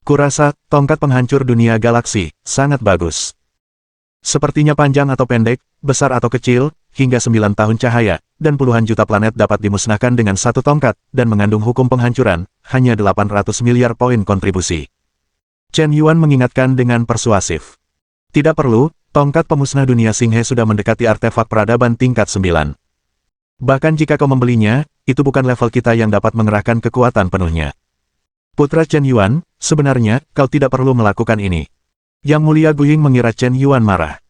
Kurasa, tongkat penghancur dunia galaksi, sangat bagus. Sepertinya panjang atau pendek, besar atau kecil, hingga 9 tahun cahaya, dan puluhan juta planet dapat dimusnahkan dengan satu tongkat, dan mengandung hukum penghancuran, hanya 800 miliar poin kontribusi. Chen Yuan mengingatkan dengan persuasif. Tidak perlu, tongkat pemusnah dunia Xinghe sudah mendekati artefak peradaban tingkat 9. Bahkan jika kau membelinya, itu bukan level kita yang dapat mengerahkan kekuatan penuhnya. Putra Chen Yuan, sebenarnya, kau tidak perlu melakukan ini. Yang Mulia Guying mengira Chen Yuan marah.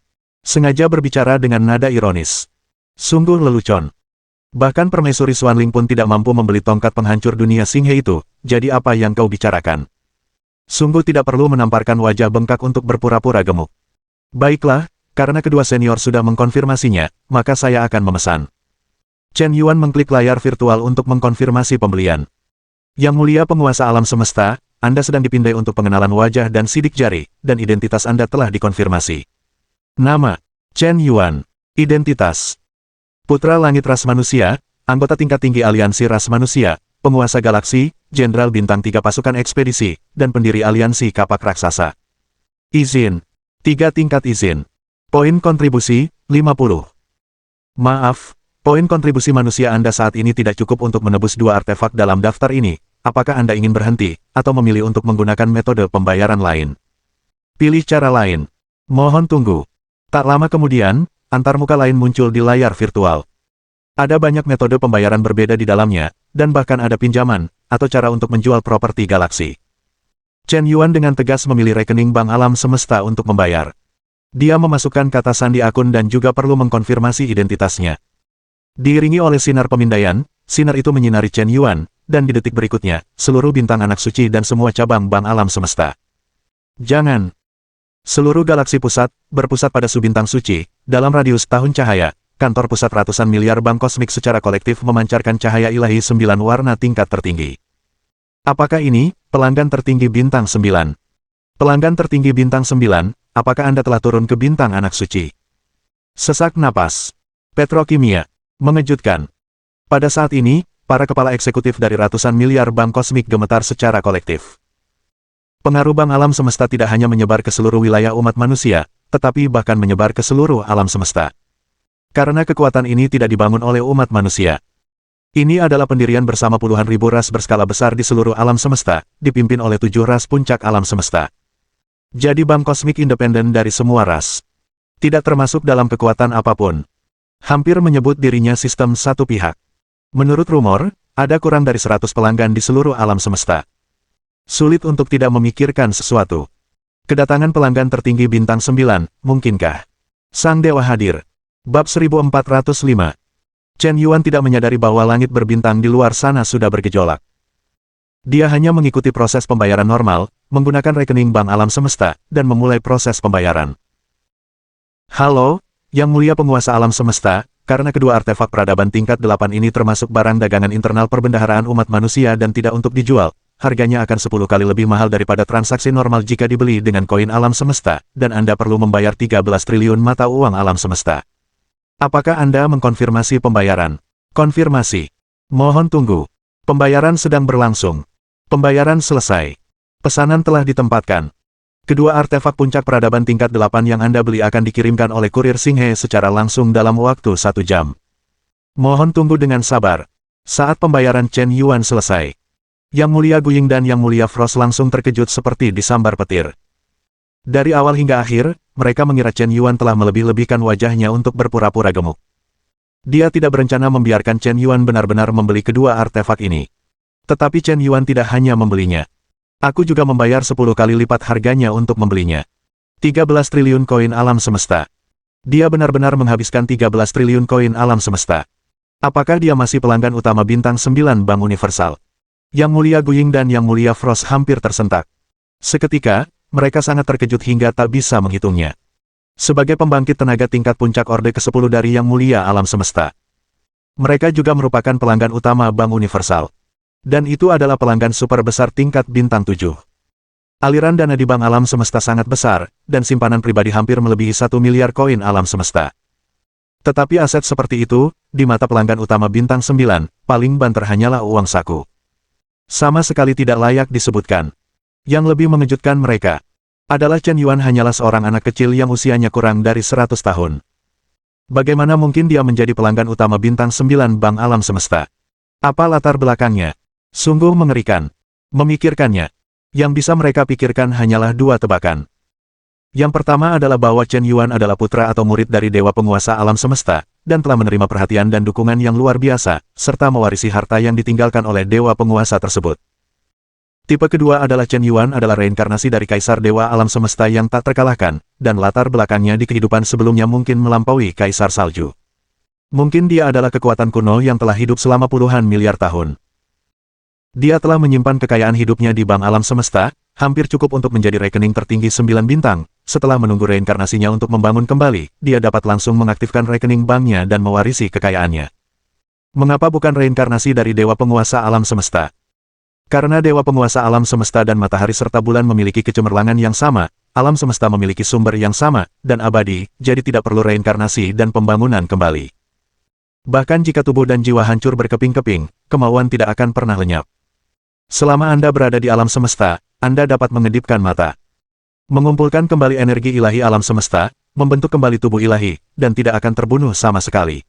Sengaja berbicara dengan nada ironis. Sungguh lelucon. Bahkan Permaisuri Xuanling pun tidak mampu membeli tongkat penghancur dunia Xinghe itu, jadi apa yang kau bicarakan? Sungguh tidak perlu menamparkan wajah bengkak untuk berpura-pura gemuk. Baiklah, karena kedua senior sudah mengkonfirmasinya, maka saya akan memesan. Chen Yuan mengklik layar virtual untuk mengkonfirmasi pembelian. Yang Mulia Penguasa Alam Semesta, Anda sedang dipindai untuk pengenalan wajah dan sidik jari, dan identitas Anda telah dikonfirmasi. Nama, Chen Yuan. Identitas, Putra Langit Ras Manusia, anggota tingkat tinggi Aliansi Ras Manusia, Penguasa Galaksi, Jenderal Bintang 3 Pasukan Ekspedisi, dan pendiri Aliansi Kapak Raksasa. Izin. 3 tingkat izin. Poin kontribusi, 50. Maaf, poin kontribusi manusia Anda saat ini tidak cukup untuk menebus 2 artefak dalam daftar ini. Apakah Anda ingin berhenti, atau memilih untuk menggunakan metode pembayaran lain? Pilih cara lain. Mohon tunggu. Tak lama kemudian, antarmuka lain muncul di layar virtual. Ada banyak metode pembayaran berbeda di dalamnya, dan bahkan ada pinjaman, atau cara untuk menjual properti galaksi. Chen Yuan dengan tegas memilih rekening Bank Alam Semesta untuk membayar. Dia memasukkan kata sandi akun dan juga perlu mengkonfirmasi identitasnya. Diiringi oleh sinar pemindaian, sinar itu menyinari Chen Yuan, dan di detik berikutnya, seluruh bintang anak suci dan semua cabang Bank Alam Semesta. Jangan. Seluruh galaksi pusat, berpusat pada subintang suci, dalam radius tahun cahaya. Kantor pusat ratusan miliar bank kosmik secara kolektif memancarkan cahaya ilahi 9 warna tingkat tertinggi. Apakah ini, pelanggan tertinggi bintang 9? Pelanggan tertinggi bintang 9, apakah Anda telah turun ke bintang anak suci? Sesak napas. Petrokimia. Mengejutkan. Pada saat ini, para kepala eksekutif dari ratusan miliar bank kosmik gemetar secara kolektif. Pengaruh Bank Alam Semesta tidak hanya menyebar ke seluruh wilayah umat manusia, tetapi bahkan menyebar ke seluruh alam semesta. Karena kekuatan ini tidak dibangun oleh umat manusia. Ini adalah pendirian bersama puluhan ribu ras berskala besar di seluruh alam semesta, dipimpin oleh 7 ras puncak alam semesta. Jadi bank kosmik independen dari semua ras. Tidak termasuk dalam kekuatan apapun. Hampir menyebut dirinya sistem satu pihak. Menurut rumor, ada kurang dari 100 pelanggan di seluruh alam semesta. Sulit untuk tidak memikirkan sesuatu. Kedatangan pelanggan tertinggi bintang 9, mungkinkah? Sang Dewa hadir. Bab 1405. Chen Yuan tidak menyadari bahwa langit berbintang di luar sana sudah bergejolak. Dia hanya mengikuti proses pembayaran normal, menggunakan rekening Bank Alam Semesta, dan memulai proses pembayaran. Halo, Yang Mulia Penguasa Alam Semesta, karena kedua artefak peradaban tingkat 8 ini termasuk barang dagangan internal perbendaharaan umat manusia dan tidak untuk dijual, harganya akan 10 kali lebih mahal daripada transaksi normal jika dibeli dengan koin alam semesta, dan Anda perlu membayar 13 triliun mata uang alam semesta. Apakah Anda mengkonfirmasi pembayaran? Konfirmasi. Mohon tunggu. Pembayaran sedang berlangsung. Pembayaran selesai. Pesanan telah ditempatkan. Kedua artefak puncak peradaban tingkat 8 yang Anda beli akan dikirimkan oleh kurir Xinghe secara langsung dalam waktu 1 jam. Mohon tunggu dengan sabar. Saat pembayaran Chen Yuan selesai, Yang Mulia Guying dan Yang Mulia Frost langsung terkejut seperti disambar petir. Dari awal hingga akhir, mereka mengira Chen Yuan telah melebih-lebihkan wajahnya untuk berpura-pura gemuk. Dia tidak berencana membiarkan Chen Yuan benar-benar membeli kedua artefak ini. Tetapi Chen Yuan tidak hanya membelinya. Aku juga membayar 10 kali lipat harganya untuk membelinya. 13 triliun koin alam semesta. Dia benar-benar menghabiskan 13 triliun koin alam semesta. Apakah dia masih pelanggan utama bintang 9 Bank Universal? Yang Mulia Guying dan Yang Mulia Frost hampir tersentak. Seketika, mereka sangat terkejut hingga tak bisa menghitungnya. Sebagai pembangkit tenaga tingkat puncak Orde ke-10 dari Yang Mulia Alam Semesta, mereka juga merupakan pelanggan utama Bank Universal. Dan itu adalah pelanggan super besar tingkat bintang 7. Aliran dana di Bank Alam Semesta sangat besar, dan simpanan pribadi hampir melebihi 1 miliar koin alam semesta. Tetapi aset seperti itu, di mata pelanggan utama bintang 9, paling banter hanyalah uang saku. Sama sekali tidak layak disebutkan. Yang lebih mengejutkan mereka adalah Chen Yuan hanyalah seorang anak kecil yang usianya kurang dari 100 tahun. Bagaimana mungkin dia menjadi pelanggan utama bintang 9 bank alam semesta? Apa latar belakangnya? Sungguh mengerikan. Memikirkannya. Yang bisa mereka pikirkan hanyalah dua tebakan. Yang pertama adalah bahwa Chen Yuan adalah putra atau murid dari dewa penguasa alam semesta, dan telah menerima perhatian dan dukungan yang luar biasa, serta mewarisi harta yang ditinggalkan oleh dewa penguasa tersebut. Tipe kedua adalah Chen Yuan adalah reinkarnasi dari kaisar dewa alam semesta yang tak terkalahkan, dan latar belakangnya di kehidupan sebelumnya mungkin melampaui kaisar salju. Mungkin dia adalah kekuatan kuno yang telah hidup selama puluhan miliar tahun. Dia telah menyimpan kekayaan hidupnya di bank alam semesta, hampir cukup untuk menjadi rekening tertinggi 9 bintang. Setelah menunggu reinkarnasinya untuk membangun kembali, dia dapat langsung mengaktifkan rekening banknya dan mewarisi kekayaannya. Mengapa bukan reinkarnasi dari dewa penguasa alam semesta? Karena dewa penguasa alam semesta dan matahari serta bulan memiliki kecemerlangan yang sama, alam semesta memiliki sumber yang sama, dan abadi, jadi tidak perlu reinkarnasi dan pembangunan kembali. Bahkan jika tubuh dan jiwa hancur berkeping-keping, kemauan tidak akan pernah lenyap. Selama Anda berada di alam semesta, Anda dapat mengedipkan mata, mengumpulkan kembali energi ilahi alam semesta, membentuk kembali tubuh ilahi, dan tidak akan terbunuh sama sekali.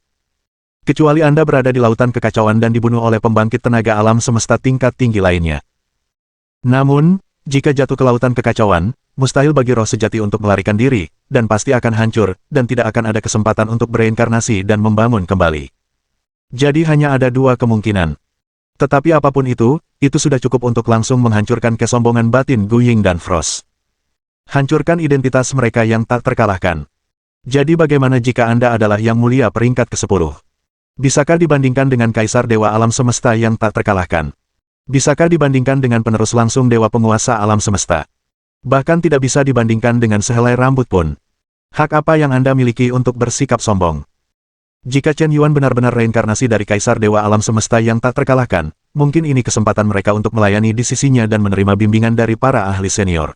Kecuali Anda berada di lautan kekacauan dan dibunuh oleh pembangkit tenaga alam semesta tingkat tinggi lainnya. Namun, jika jatuh ke lautan kekacauan, mustahil bagi roh sejati untuk melarikan diri, dan pasti akan hancur, dan tidak akan ada kesempatan untuk bereinkarnasi dan membangun kembali. Jadi hanya ada dua kemungkinan. Tetapi apapun itu sudah cukup untuk langsung menghancurkan kesombongan batin Gu Ying dan Frost. Hancurkan identitas mereka yang tak terkalahkan. Jadi bagaimana jika Anda adalah yang mulia peringkat ke-10? Bisakah dibandingkan dengan kaisar dewa alam semesta yang tak terkalahkan? Bisakah dibandingkan dengan penerus langsung dewa penguasa alam semesta? Bahkan tidak bisa dibandingkan dengan sehelai rambut pun. Hak apa yang Anda miliki untuk bersikap sombong? Jika Chen Yuan benar-benar reinkarnasi dari kaisar dewa alam semesta yang tak terkalahkan, mungkin ini kesempatan mereka untuk melayani di sisinya dan menerima bimbingan dari para ahli senior.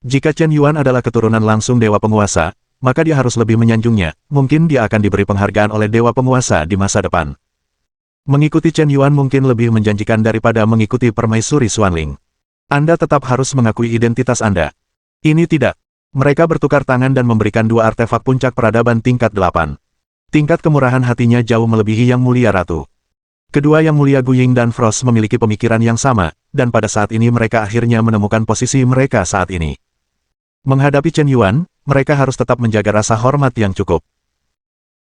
Jika Chen Yuan adalah keturunan langsung dewa penguasa, maka dia harus lebih menyanjungnya, mungkin dia akan diberi penghargaan oleh dewa penguasa di masa depan. Mengikuti Chen Yuan mungkin lebih menjanjikan daripada mengikuti permaisuri Xuanling. Anda tetap harus mengakui identitas Anda. Ini tidak. Mereka bertukar tangan dan memberikan dua artefak puncak peradaban tingkat 8. Tingkat kemurahan hatinya jauh melebihi Yang Mulia Ratu. Kedua Yang Mulia Gu Ying dan Frost memiliki pemikiran yang sama, dan pada saat ini mereka akhirnya menemukan posisi mereka saat ini. Menghadapi Chen Yuan, mereka harus tetap menjaga rasa hormat yang cukup.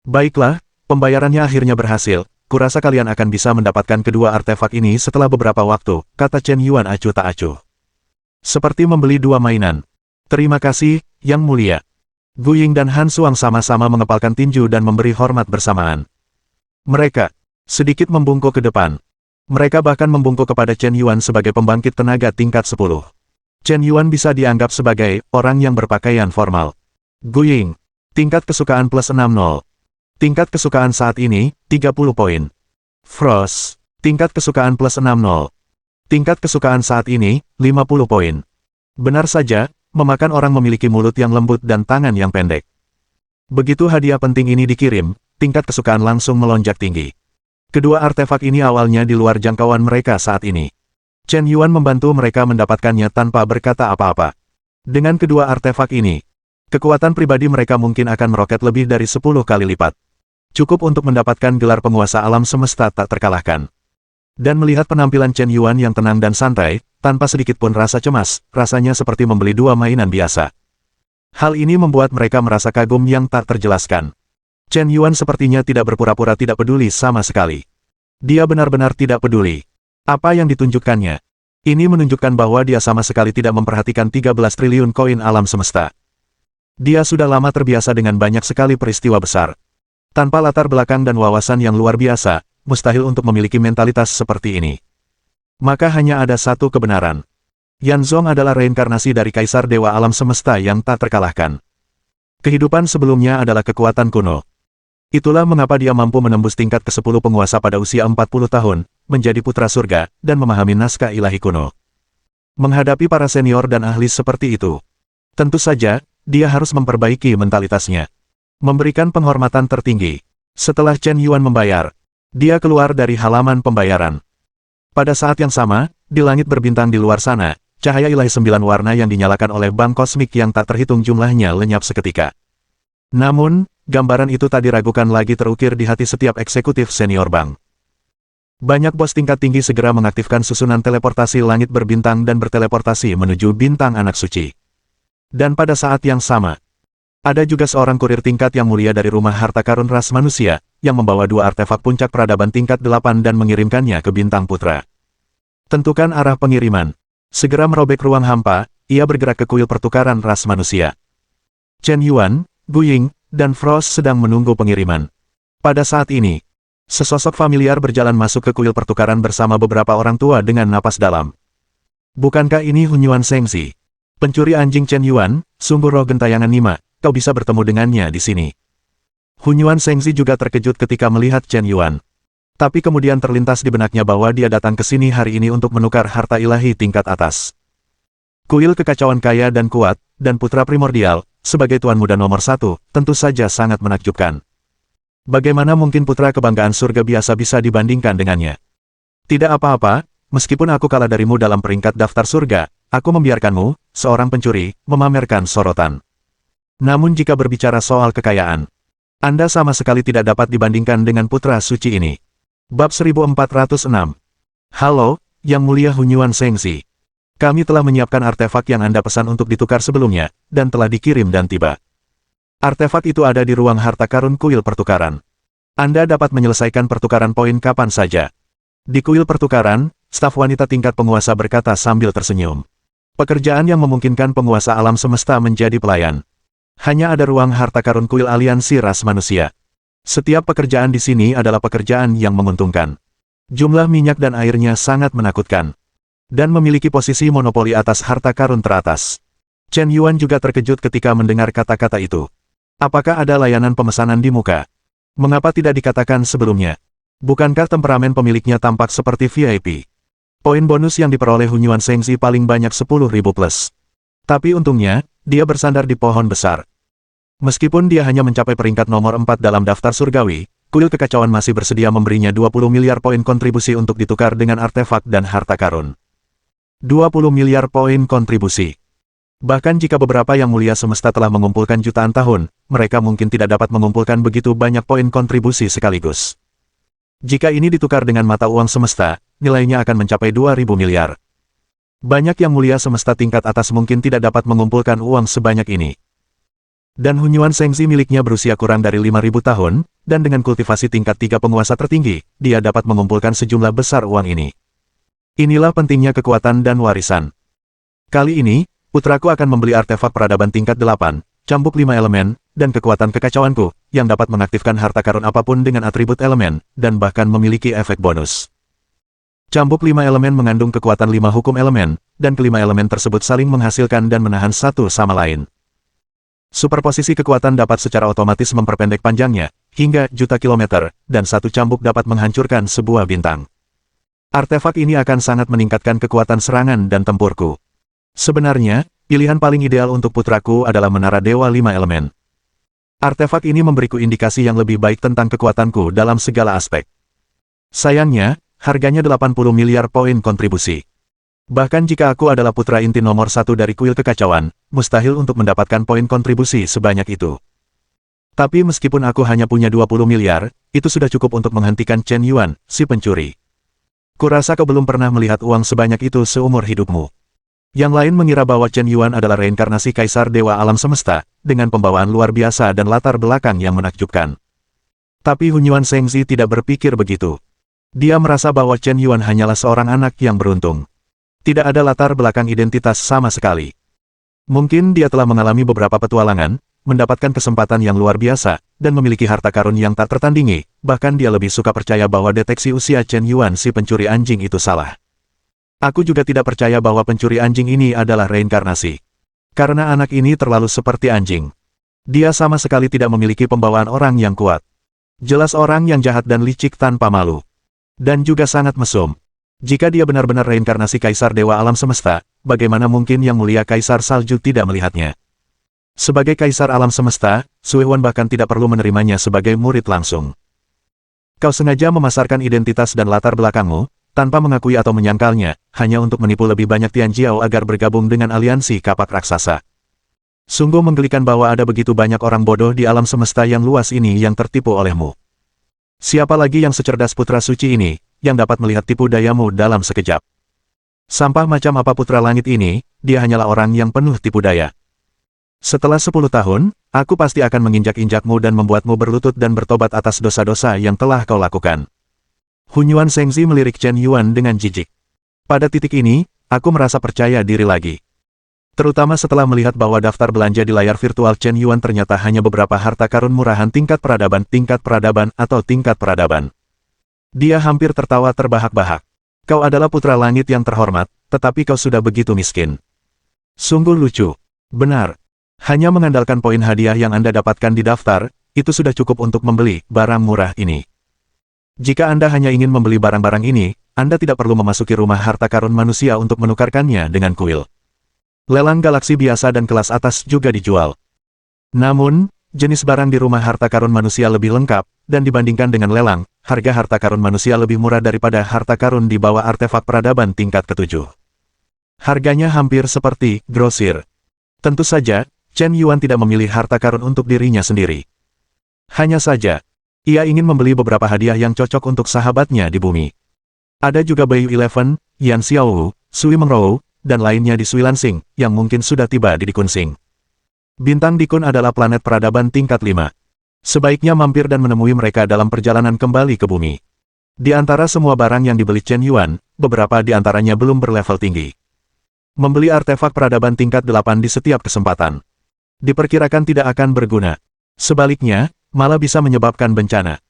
Baiklah, pembayarannya akhirnya berhasil, kurasa kalian akan bisa mendapatkan kedua artefak ini setelah beberapa waktu, kata Chen Yuan acuh tak acuh. Seperti membeli dua mainan. Terima kasih, Yang Mulia. Gu Ying dan Han Suang sama-sama mengepalkan tinju dan memberi hormat bersamaan. Mereka sedikit membungkuk ke depan. Mereka bahkan membungkuk kepada Chen Yuan sebagai pembangkit tenaga tingkat 10. Chen Yuan bisa dianggap sebagai orang yang berpakaian formal. Gu Ying, tingkat kesukaan plus 60. Tingkat kesukaan saat ini, 30 poin. Frost, tingkat kesukaan plus 60. Tingkat kesukaan saat ini, 50 poin. Benar saja, memakan orang memiliki mulut yang lembut dan tangan yang pendek. Begitu hadiah penting ini dikirim, tingkat kesukaan langsung melonjak tinggi. Kedua artefak ini awalnya di luar jangkauan mereka saat ini. Chen Yuan membantu mereka mendapatkannya tanpa berkata apa-apa. Dengan kedua artefak ini, kekuatan pribadi mereka mungkin akan meroket lebih dari 10 kali lipat. Cukup untuk mendapatkan gelar penguasa alam semesta tak terkalahkan. Dan melihat penampilan Chen Yuan yang tenang dan santai, tanpa sedikit pun rasa cemas, rasanya seperti membeli dua mainan biasa. Hal ini membuat mereka merasa kagum yang tak terjelaskan. Chen Yuan sepertinya tidak berpura-pura tidak peduli sama sekali. Dia benar-benar tidak peduli. Apa yang ditunjukkannya? Ini menunjukkan bahwa dia sama sekali tidak memperhatikan 13 triliun koin alam semesta. Dia sudah lama terbiasa dengan banyak sekali peristiwa besar. Tanpa latar belakang dan wawasan yang luar biasa, mustahil untuk memiliki mentalitas seperti ini. Maka hanya ada satu kebenaran. Yan Zong adalah reinkarnasi dari kaisar dewa alam semesta yang tak terkalahkan. Kehidupan sebelumnya adalah kekuatan kuno. Itulah mengapa dia mampu menembus tingkat ke-10 penguasa pada usia 40 tahun, menjadi putra surga, dan memahami naskah ilahi kuno. Menghadapi para senior dan ahli seperti itu, tentu saja, dia harus memperbaiki mentalitasnya. Memberikan penghormatan tertinggi. Setelah Chen Yuan membayar, dia keluar dari halaman pembayaran. Pada saat yang sama, di langit berbintang di luar sana, cahaya ilahi 9 warna yang dinyalakan oleh bank kosmik yang tak terhitung jumlahnya lenyap seketika. Namun, gambaran itu tak diragukan lagi terukir di hati setiap eksekutif senior bank. Banyak bos tingkat tinggi segera mengaktifkan susunan teleportasi langit berbintang dan berteleportasi menuju bintang anak suci. Dan pada saat yang sama, ada juga seorang kurir tingkat yang mulia dari rumah harta karun ras manusia, yang membawa 2 artefak puncak peradaban tingkat 8 dan mengirimkannya ke bintang putra. Tentukan arah pengiriman. Segera merobek ruang hampa, ia bergerak ke kuil pertukaran ras manusia. Chen Yuan, Gu Ying, dan Frost sedang menunggu pengiriman. Pada saat ini, sesosok familiar berjalan masuk ke kuil pertukaran bersama beberapa orang tua dengan napas dalam. Bukankah ini Hunyuan Sengzi? Pencuri anjing Chen Yuan, sungguh roh gentayangan Nima, kau bisa bertemu dengannya di sini. Hunyuan Sengzi juga terkejut ketika melihat Chen Yuan. Tapi kemudian terlintas di benaknya bahwa dia datang ke sini hari ini untuk menukar harta ilahi tingkat atas. Kuil kekacauan kaya dan kuat, dan putra primordial, sebagai tuan muda nomor 1, tentu saja sangat menakjubkan. Bagaimana mungkin putra kebanggaan surga biasa bisa dibandingkan dengannya? Tidak apa-apa, meskipun aku kalah darimu dalam peringkat daftar surga, aku membiarkanmu, seorang pencuri, memamerkan sorotan. Namun jika berbicara soal kekayaan, Anda sama sekali tidak dapat dibandingkan dengan putra suci ini. Bab 1406. Halo, Yang Mulia Hunyuan Sengzi. Kami telah menyiapkan artefak yang Anda pesan untuk ditukar sebelumnya, dan telah dikirim dan tiba. Artefak itu ada di ruang harta karun kuil pertukaran. Anda dapat menyelesaikan pertukaran poin kapan saja. Di kuil pertukaran, staf wanita tingkat penguasa berkata sambil tersenyum. Pekerjaan yang memungkinkan penguasa alam semesta menjadi pelayan. Hanya ada ruang harta karun kuil aliansi ras manusia. Setiap pekerjaan di sini adalah pekerjaan yang menguntungkan. Jumlah minyak dan airnya sangat menakutkan. Dan memiliki posisi monopoli atas harta karun teratas. Chen Yuan juga terkejut ketika mendengar kata-kata itu. Apakah ada layanan pemesanan di muka? Mengapa tidak dikatakan sebelumnya? Bukankah temperamen pemiliknya tampak seperti VIP? Poin bonus yang diperoleh Hunyuan Sengzi paling banyak 10.000 plus. Tapi untungnya, dia bersandar di pohon besar. Meskipun dia hanya mencapai peringkat nomor 4 dalam daftar surgawi, kuil kekacauan masih bersedia memberinya 20 miliar poin kontribusi untuk ditukar dengan artefak dan harta karun. 20 miliar poin kontribusi. Bahkan jika beberapa yang mulia semesta telah mengumpulkan jutaan tahun, mereka mungkin tidak dapat mengumpulkan begitu banyak poin kontribusi sekaligus. Jika ini ditukar dengan mata uang semesta, nilainya akan mencapai 2.000 miliar. Banyak yang mulia semesta tingkat atas mungkin tidak dapat mengumpulkan uang sebanyak ini. Dan Hunyuan Sengzi miliknya berusia kurang dari 5.000 tahun, dan dengan kultivasi tingkat 3 penguasa tertinggi, dia dapat mengumpulkan sejumlah besar uang ini. Inilah pentingnya kekuatan dan warisan. Kali ini, putraku akan membeli artefak peradaban tingkat 8, cambuk 5 elemen, dan kekuatan kekacauanku, yang dapat mengaktifkan harta karun apapun dengan atribut elemen, dan bahkan memiliki efek bonus. Cambuk 5 elemen mengandung kekuatan 5 hukum elemen, dan kelima elemen tersebut saling menghasilkan dan menahan satu sama lain. Superposisi kekuatan dapat secara otomatis memperpendek panjangnya, hingga juta kilometer, dan satu cambuk dapat menghancurkan sebuah bintang. Artefak ini akan sangat meningkatkan kekuatan serangan dan tempurku. Sebenarnya, pilihan paling ideal untuk putraku adalah Menara Dewa 5 Elemen. Artefak ini memberiku indikasi yang lebih baik tentang kekuatanku dalam segala aspek. Sayangnya, harganya 80 miliar poin kontribusi. Bahkan jika aku adalah putra inti nomor 1 dari kuil kekacauan, mustahil untuk mendapatkan poin kontribusi sebanyak itu. Tapi meskipun aku hanya punya 20 miliar, itu sudah cukup untuk menghentikan Chen Yuan, si pencuri. Kurasa kau belum pernah melihat uang sebanyak itu seumur hidupmu. Yang lain mengira bahwa Chen Yuan adalah reinkarnasi Kaisar Dewa Alam Semesta, dengan pembawaan luar biasa dan latar belakang yang menakjubkan. Tapi Hunyuan Sengzi tidak berpikir begitu. Dia merasa bahwa Chen Yuan hanyalah seorang anak yang beruntung. Tidak ada latar belakang identitas sama sekali. Mungkin dia telah mengalami beberapa petualangan, mendapatkan kesempatan yang luar biasa, dan memiliki harta karun yang tak tertandingi, bahkan dia lebih suka percaya bahwa deteksi usia Chen Yuan si pencuri anjing itu salah. Aku juga tidak percaya bahwa pencuri anjing ini adalah reinkarnasi. Karena anak ini terlalu seperti anjing. Dia sama sekali tidak memiliki pembawaan orang yang kuat. Jelas orang yang jahat dan licik tanpa malu. Dan juga sangat mesum. Jika dia benar-benar reinkarnasi Kaisar Dewa Alam Semesta, bagaimana mungkin Yang Mulia Kaisar Salju tidak melihatnya? Sebagai Kaisar Alam Semesta, Suehuan bahkan tidak perlu menerimanya sebagai murid langsung. Kau sengaja memasarkan identitas dan latar belakangmu, tanpa mengakui atau menyangkalnya, hanya untuk menipu lebih banyak Tianjiao agar bergabung dengan aliansi kapak raksasa. Sungguh menggelikan bahwa ada begitu banyak orang bodoh di alam semesta yang luas ini yang tertipu olehmu. Siapa lagi yang secerdas putra suci ini, yang dapat melihat tipu dayamu dalam sekejap? Sampah macam apa putra langit ini, dia hanyalah orang yang penuh tipu daya. Setelah 10 tahun, aku pasti akan menginjak-injakmu dan membuatmu berlutut dan bertobat atas dosa-dosa yang telah kau lakukan. Hunyuan Shengzi melirik Chen Yuan dengan jijik. Pada titik ini, aku merasa percaya diri lagi. Terutama setelah melihat bahwa daftar belanja di layar virtual Chen Yuan ternyata hanya beberapa harta karun murahan tingkat peradaban, atau tingkat peradaban. Dia hampir tertawa terbahak-bahak. Kau adalah putra langit yang terhormat, tetapi kau sudah begitu miskin. Sungguh lucu. Benar. Hanya mengandalkan poin hadiah yang Anda dapatkan di daftar, itu sudah cukup untuk membeli barang murah ini. Jika Anda hanya ingin membeli barang-barang ini, Anda tidak perlu memasuki rumah harta karun manusia untuk menukarkannya dengan kuil. Lelang galaksi biasa dan kelas atas juga dijual. Namun, jenis barang di rumah harta karun manusia lebih lengkap, dan dibandingkan dengan lelang, harga harta karun manusia lebih murah daripada harta karun di bawah artefak peradaban tingkat ke-7. Harganya hampir seperti grosir. Tentu saja, Chen Yuan tidak memilih harta karun untuk dirinya sendiri. Hanya saja, ia ingin membeli beberapa hadiah yang cocok untuk sahabatnya di bumi. Ada juga Bayu 11, Yan Xiaowu, Sui Mengrou, dan lainnya di Sui Lansing, yang mungkin sudah tiba di Dikunsing. Bintang Dikun adalah planet peradaban tingkat 5. Sebaiknya mampir dan menemui mereka dalam perjalanan kembali ke bumi. Di antara semua barang yang dibeli Chen Yuan, beberapa di antaranya belum berlevel tinggi. Membeli artefak peradaban tingkat 8 di setiap kesempatan diperkirakan tidak akan berguna. Sebaliknya, malah bisa menyebabkan bencana.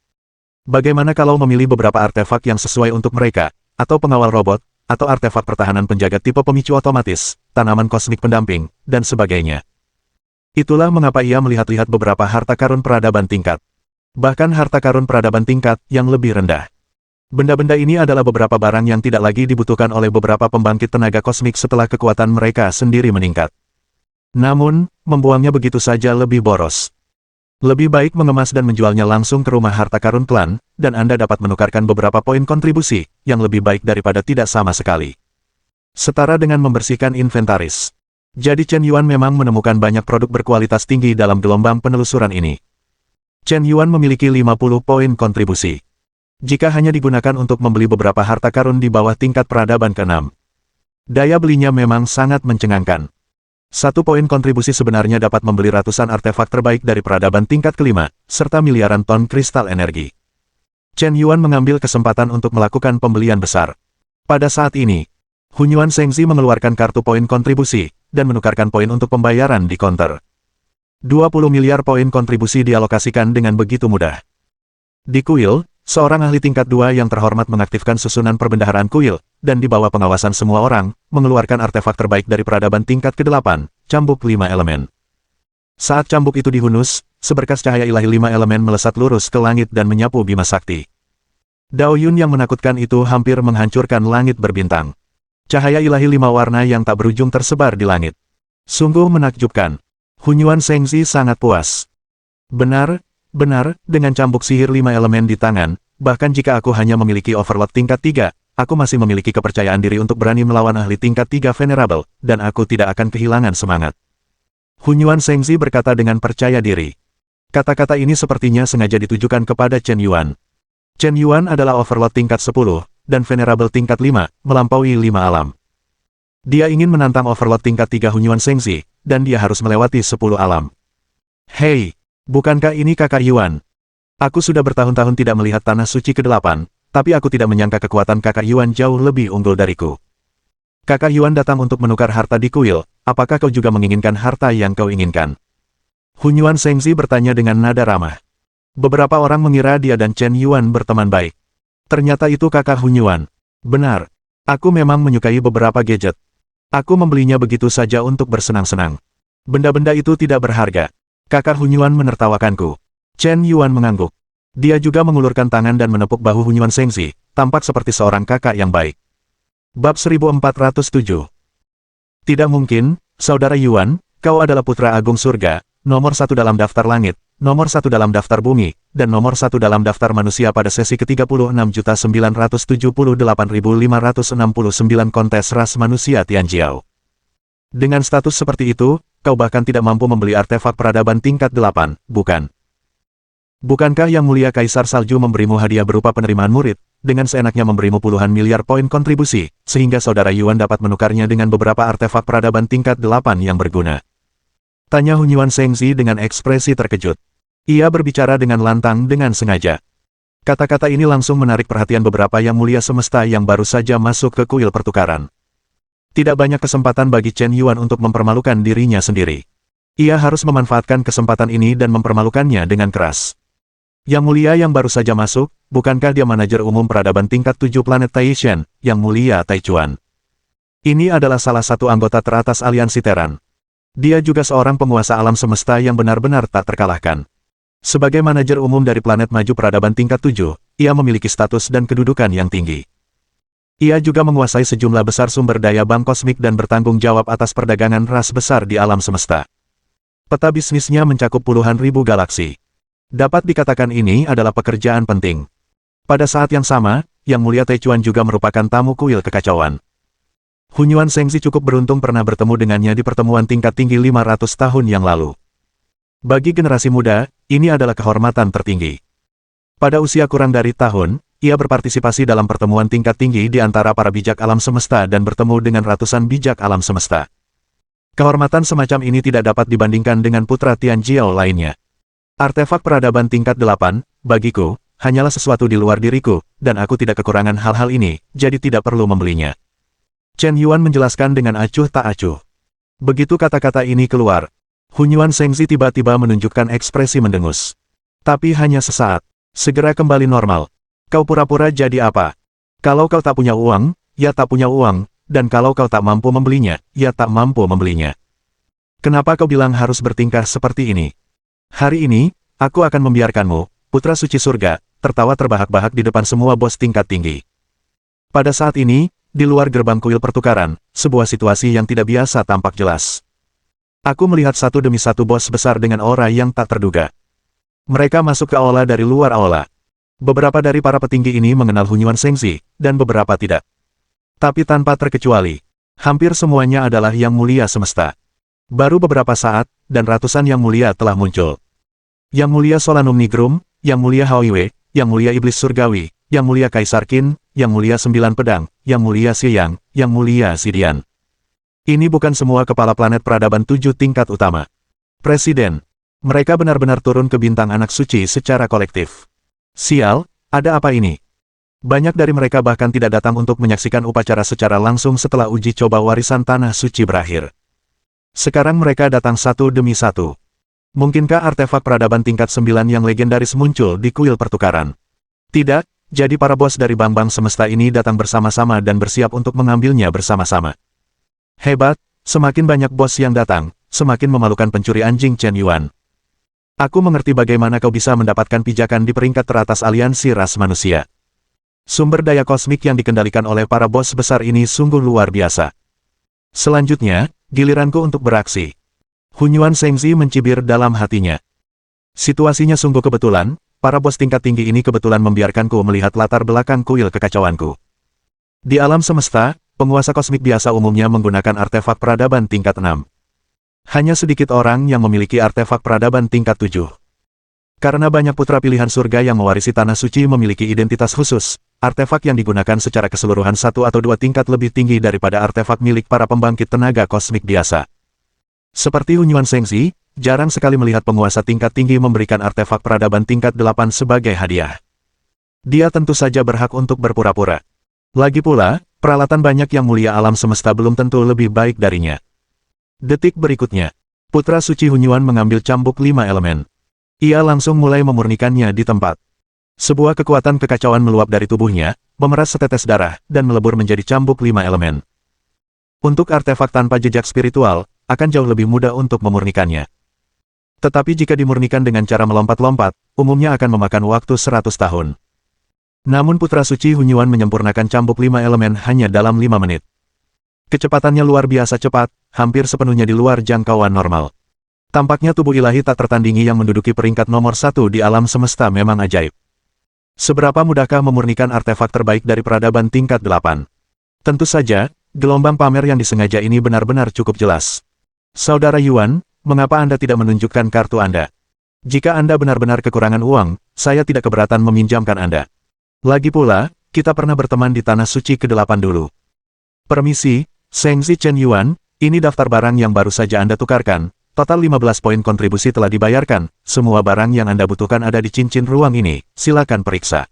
Bagaimana kalau memilih beberapa artefak yang sesuai untuk mereka, atau pengawal robot, atau artefak pertahanan penjaga tipe pemicu otomatis, tanaman kosmik pendamping, dan sebagainya. Itulah mengapa ia melihat-lihat beberapa harta karun peradaban tingkat. Bahkan harta karun peradaban tingkat yang lebih rendah. Benda-benda ini adalah beberapa barang yang tidak lagi dibutuhkan oleh beberapa pembangkit tenaga kosmik setelah kekuatan mereka sendiri meningkat. Namun, membuangnya begitu saja lebih boros. Lebih baik mengemas dan menjualnya langsung ke rumah harta karun klan, dan Anda dapat menukarkan beberapa poin kontribusi, yang lebih baik daripada tidak sama sekali. Setara dengan membersihkan inventaris. Jadi Chen Yuan memang menemukan banyak produk berkualitas tinggi dalam gelombang penelusuran ini. Chen Yuan memiliki 50 poin kontribusi. Jika hanya digunakan untuk membeli beberapa harta karun di bawah tingkat peradaban ke-6. Daya belinya memang sangat mencengangkan. 1 poin kontribusi sebenarnya dapat membeli ratusan artefak terbaik dari peradaban tingkat ke-5, serta miliaran ton kristal energi. Chen Yuan mengambil kesempatan untuk melakukan pembelian besar. Pada saat ini, Hunyuan Shengzi mengeluarkan kartu poin kontribusi, dan menukarkan poin untuk pembayaran di konter. 20 miliar poin kontribusi dialokasikan dengan begitu mudah. Di kuil, seorang ahli tingkat 2 yang terhormat mengaktifkan susunan perbendaharaan kuil, dan di bawah pengawasan semua orang, mengeluarkan artefak terbaik dari peradaban tingkat ke-8, cambuk 5 elemen. Saat cambuk itu dihunus, seberkas cahaya ilahi 5 elemen melesat lurus ke langit dan menyapu Bima Sakti. Dao Yun yang menakutkan itu hampir menghancurkan langit berbintang. Cahaya ilahi 5 warna yang tak berujung tersebar di langit. Sungguh menakjubkan. Hunyuan Shengzi sangat puas. Benar, dengan cambuk sihir 5 elemen di tangan, bahkan jika aku hanya memiliki overload tingkat 3, aku masih memiliki kepercayaan diri untuk berani melawan ahli tingkat 3 venerable, dan aku tidak akan kehilangan semangat. Hunyuan Shengzi berkata dengan percaya diri. Kata-kata ini sepertinya sengaja ditujukan kepada Chen Yuan. Chen Yuan adalah overload tingkat 10, dan venerable tingkat 5, melampaui 5 alam. Dia ingin menantang overload tingkat 3 Hunyuan Shengzi, dan dia harus melewati 10 alam. Hei! Bukankah ini kakak Yuan? Aku sudah bertahun-tahun tidak melihat tanah suci ke-8, tapi aku tidak menyangka kekuatan kakak Yuan jauh lebih unggul dariku. Kakak Yuan datang untuk menukar harta di kuil, apakah kau juga menginginkan harta yang kau inginkan? Hunyuan Shengzi bertanya dengan nada ramah. Beberapa orang mengira dia dan Chen Yuan berteman baik. Ternyata itu kakak Hunyuan. Benar. Aku memang menyukai beberapa gadget. Aku membelinya begitu saja untuk bersenang-senang. Benda-benda itu tidak berharga. Kakak Hunyuan menertawakanku. Chen Yuan mengangguk. Dia juga mengulurkan tangan dan menepuk bahu Hunyuan Shengzi, tampak seperti seorang kakak yang baik. Bab 1407. Tidak mungkin, Saudara Yuan, kau adalah putra agung surga, nomor 1 dalam daftar langit, nomor 1 dalam daftar bumi, dan nomor 1 dalam daftar manusia pada sesi ke-36.978.569 kontes ras manusia Tianjiao. Dengan status seperti itu, kau bahkan tidak mampu membeli artefak peradaban tingkat 8, bukan? Bukankah Yang Mulia Kaisar Salju memberimu hadiah berupa penerimaan murid, dengan seenaknya memberimu puluhan miliar poin kontribusi, sehingga saudara Yuan dapat menukarnya dengan beberapa artefak peradaban tingkat 8 yang berguna? Tanya Hunyuan Shengzi dengan ekspresi terkejut. Ia berbicara dengan lantang dengan sengaja. Kata-kata ini langsung menarik perhatian beberapa Yang Mulia Semesta yang baru saja masuk ke kuil pertukaran. Tidak banyak kesempatan bagi Chen Yuan untuk mempermalukan dirinya sendiri. Ia harus memanfaatkan kesempatan ini dan mempermalukannya dengan keras. Yang Mulia yang baru saja masuk, bukankah dia manajer umum peradaban tingkat 7 planet Taishan, Yang Mulia Taichuan? Ini adalah salah satu anggota teratas aliansi Teran. Dia juga seorang penguasa alam semesta yang benar-benar tak terkalahkan. Sebagai manajer umum dari planet maju peradaban tingkat 7, ia memiliki status dan kedudukan yang tinggi. Ia juga menguasai sejumlah besar sumber daya bank kosmik dan bertanggung jawab atas perdagangan ras besar di alam semesta. Peta bisnisnya mencakup puluhan ribu galaksi. Dapat dikatakan ini adalah pekerjaan penting. Pada saat yang sama, Yang Mulia Taichuan juga merupakan tamu kuil kekacauan. Hunyuan Shengzi cukup beruntung pernah bertemu dengannya di pertemuan tingkat tinggi 500 tahun yang lalu. Bagi generasi muda, ini adalah kehormatan tertinggi. Pada usia kurang dari tahun, ia berpartisipasi dalam pertemuan tingkat tinggi di antara para bijak alam semesta dan bertemu dengan ratusan bijak alam semesta. Kehormatan semacam ini tidak dapat dibandingkan dengan putra Tian Jiao lainnya. Artefak peradaban tingkat 8, bagiku, hanyalah sesuatu di luar diriku, dan aku tidak kekurangan hal-hal ini, jadi tidak perlu membelinya. Chen Yuan menjelaskan dengan acuh tak acuh. Begitu kata-kata ini keluar, Hunyuan Shengzi tiba-tiba menunjukkan ekspresi mendengus. Tapi hanya sesaat, segera kembali normal. Kau pura-pura jadi apa? Kalau kau tak punya uang, ya tak punya uang, dan kalau kau tak mampu membelinya, ya tak mampu membelinya. Kenapa kau bilang harus bertingkah seperti ini? Hari ini, aku akan membiarkanmu, putra suci surga, tertawa terbahak-bahak di depan semua bos tingkat tinggi. Pada saat ini, di luar gerbang kuil pertukaran, sebuah situasi yang tidak biasa tampak jelas. Aku melihat satu demi satu bos besar dengan aura yang tak terduga. Mereka masuk ke aula dari luar aula. Beberapa dari para petinggi ini mengenal Hunyuan Shengzi, dan beberapa tidak. Tapi tanpa terkecuali, hampir semuanya adalah Yang Mulia Semesta. Baru beberapa saat, dan ratusan Yang Mulia telah muncul. Yang Mulia Solanum Nigrum, Yang Mulia Haoiwe, Yang Mulia Iblis Surgawi, Yang Mulia Kaisar Qin, Yang Mulia Sembilan Pedang, Yang Mulia Xiyang, Yang Mulia Sidian. Ini bukan semua kepala planet peradaban 7 tingkat utama. Presiden. Mereka benar-benar turun ke bintang anak suci secara kolektif. Sial, ada apa ini? Banyak dari mereka bahkan tidak datang untuk menyaksikan upacara secara langsung setelah uji coba warisan tanah suci berakhir. Sekarang mereka datang satu demi satu. Mungkinkah artefak peradaban tingkat 9 yang legendaris muncul di kuil pertukaran? Tidak, jadi para bos dari bank-bank semesta ini datang bersama-sama dan bersiap untuk mengambilnya bersama-sama. Hebat, semakin banyak bos yang datang, semakin memalukan pencuri anjing Chen Yuan. Aku mengerti bagaimana kau bisa mendapatkan pijakan di peringkat teratas aliansi ras manusia. Sumber daya kosmik yang dikendalikan oleh para bos besar ini sungguh luar biasa. Selanjutnya, giliranku untuk beraksi. Hunyuan Shengzi mencibir dalam hatinya. Situasinya sungguh kebetulan, para bos tingkat tinggi ini kebetulan membiarkanku melihat latar belakang kuil kekacauanku. Di alam semesta, penguasa kosmik biasa umumnya menggunakan artefak peradaban tingkat 6. Hanya sedikit orang yang memiliki artefak peradaban tingkat 7. Karena banyak putra pilihan surga yang mewarisi tanah suci memiliki identitas khusus, artefak yang digunakan secara keseluruhan 1 atau 2 tingkat lebih tinggi daripada artefak milik para pembangkit tenaga kosmik biasa. Seperti Hunyuan Shengzi, jarang sekali melihat penguasa tingkat tinggi memberikan artefak peradaban tingkat 8 sebagai hadiah. Dia tentu saja berhak untuk berpura-pura. Lagi pula, peralatan banyak yang mulia alam semesta belum tentu lebih baik darinya. Detik berikutnya, putra suci Hunyuan mengambil cambuk 5 elemen. Ia langsung mulai memurnikannya di tempat. Sebuah kekuatan kekacauan meluap dari tubuhnya, memeras setetes darah, dan melebur menjadi cambuk 5 elemen. Untuk artefak tanpa jejak spiritual, akan jauh lebih mudah untuk memurnikannya. Tetapi jika dimurnikan dengan cara melompat-lompat, umumnya akan memakan waktu 100 tahun. Namun putra suci Hunyuan menyempurnakan cambuk 5 elemen hanya dalam 5 menit. Kecepatannya luar biasa cepat, hampir sepenuhnya di luar jangkauan normal. Tampaknya tubuh ilahi tak tertandingi yang menduduki peringkat nomor 1 di alam semesta memang ajaib. Seberapa mudahkah memurnikan artefak terbaik dari peradaban tingkat 8? Tentu saja, Gelombang pamer yang disengaja ini benar-benar cukup jelas. Saudara Yuan, mengapa Anda tidak menunjukkan kartu Anda? Jika Anda benar-benar kekurangan uang, saya tidak keberatan meminjamkan Anda. Lagi pula, kita pernah berteman di Tanah Suci ke-8 dulu. Permisi, Sengzi Chen Yuan, ini daftar barang yang baru saja Anda tukarkan. Total 15 poin kontribusi telah dibayarkan. Semua barang yang Anda butuhkan ada di cincin ruang ini. Silakan periksa.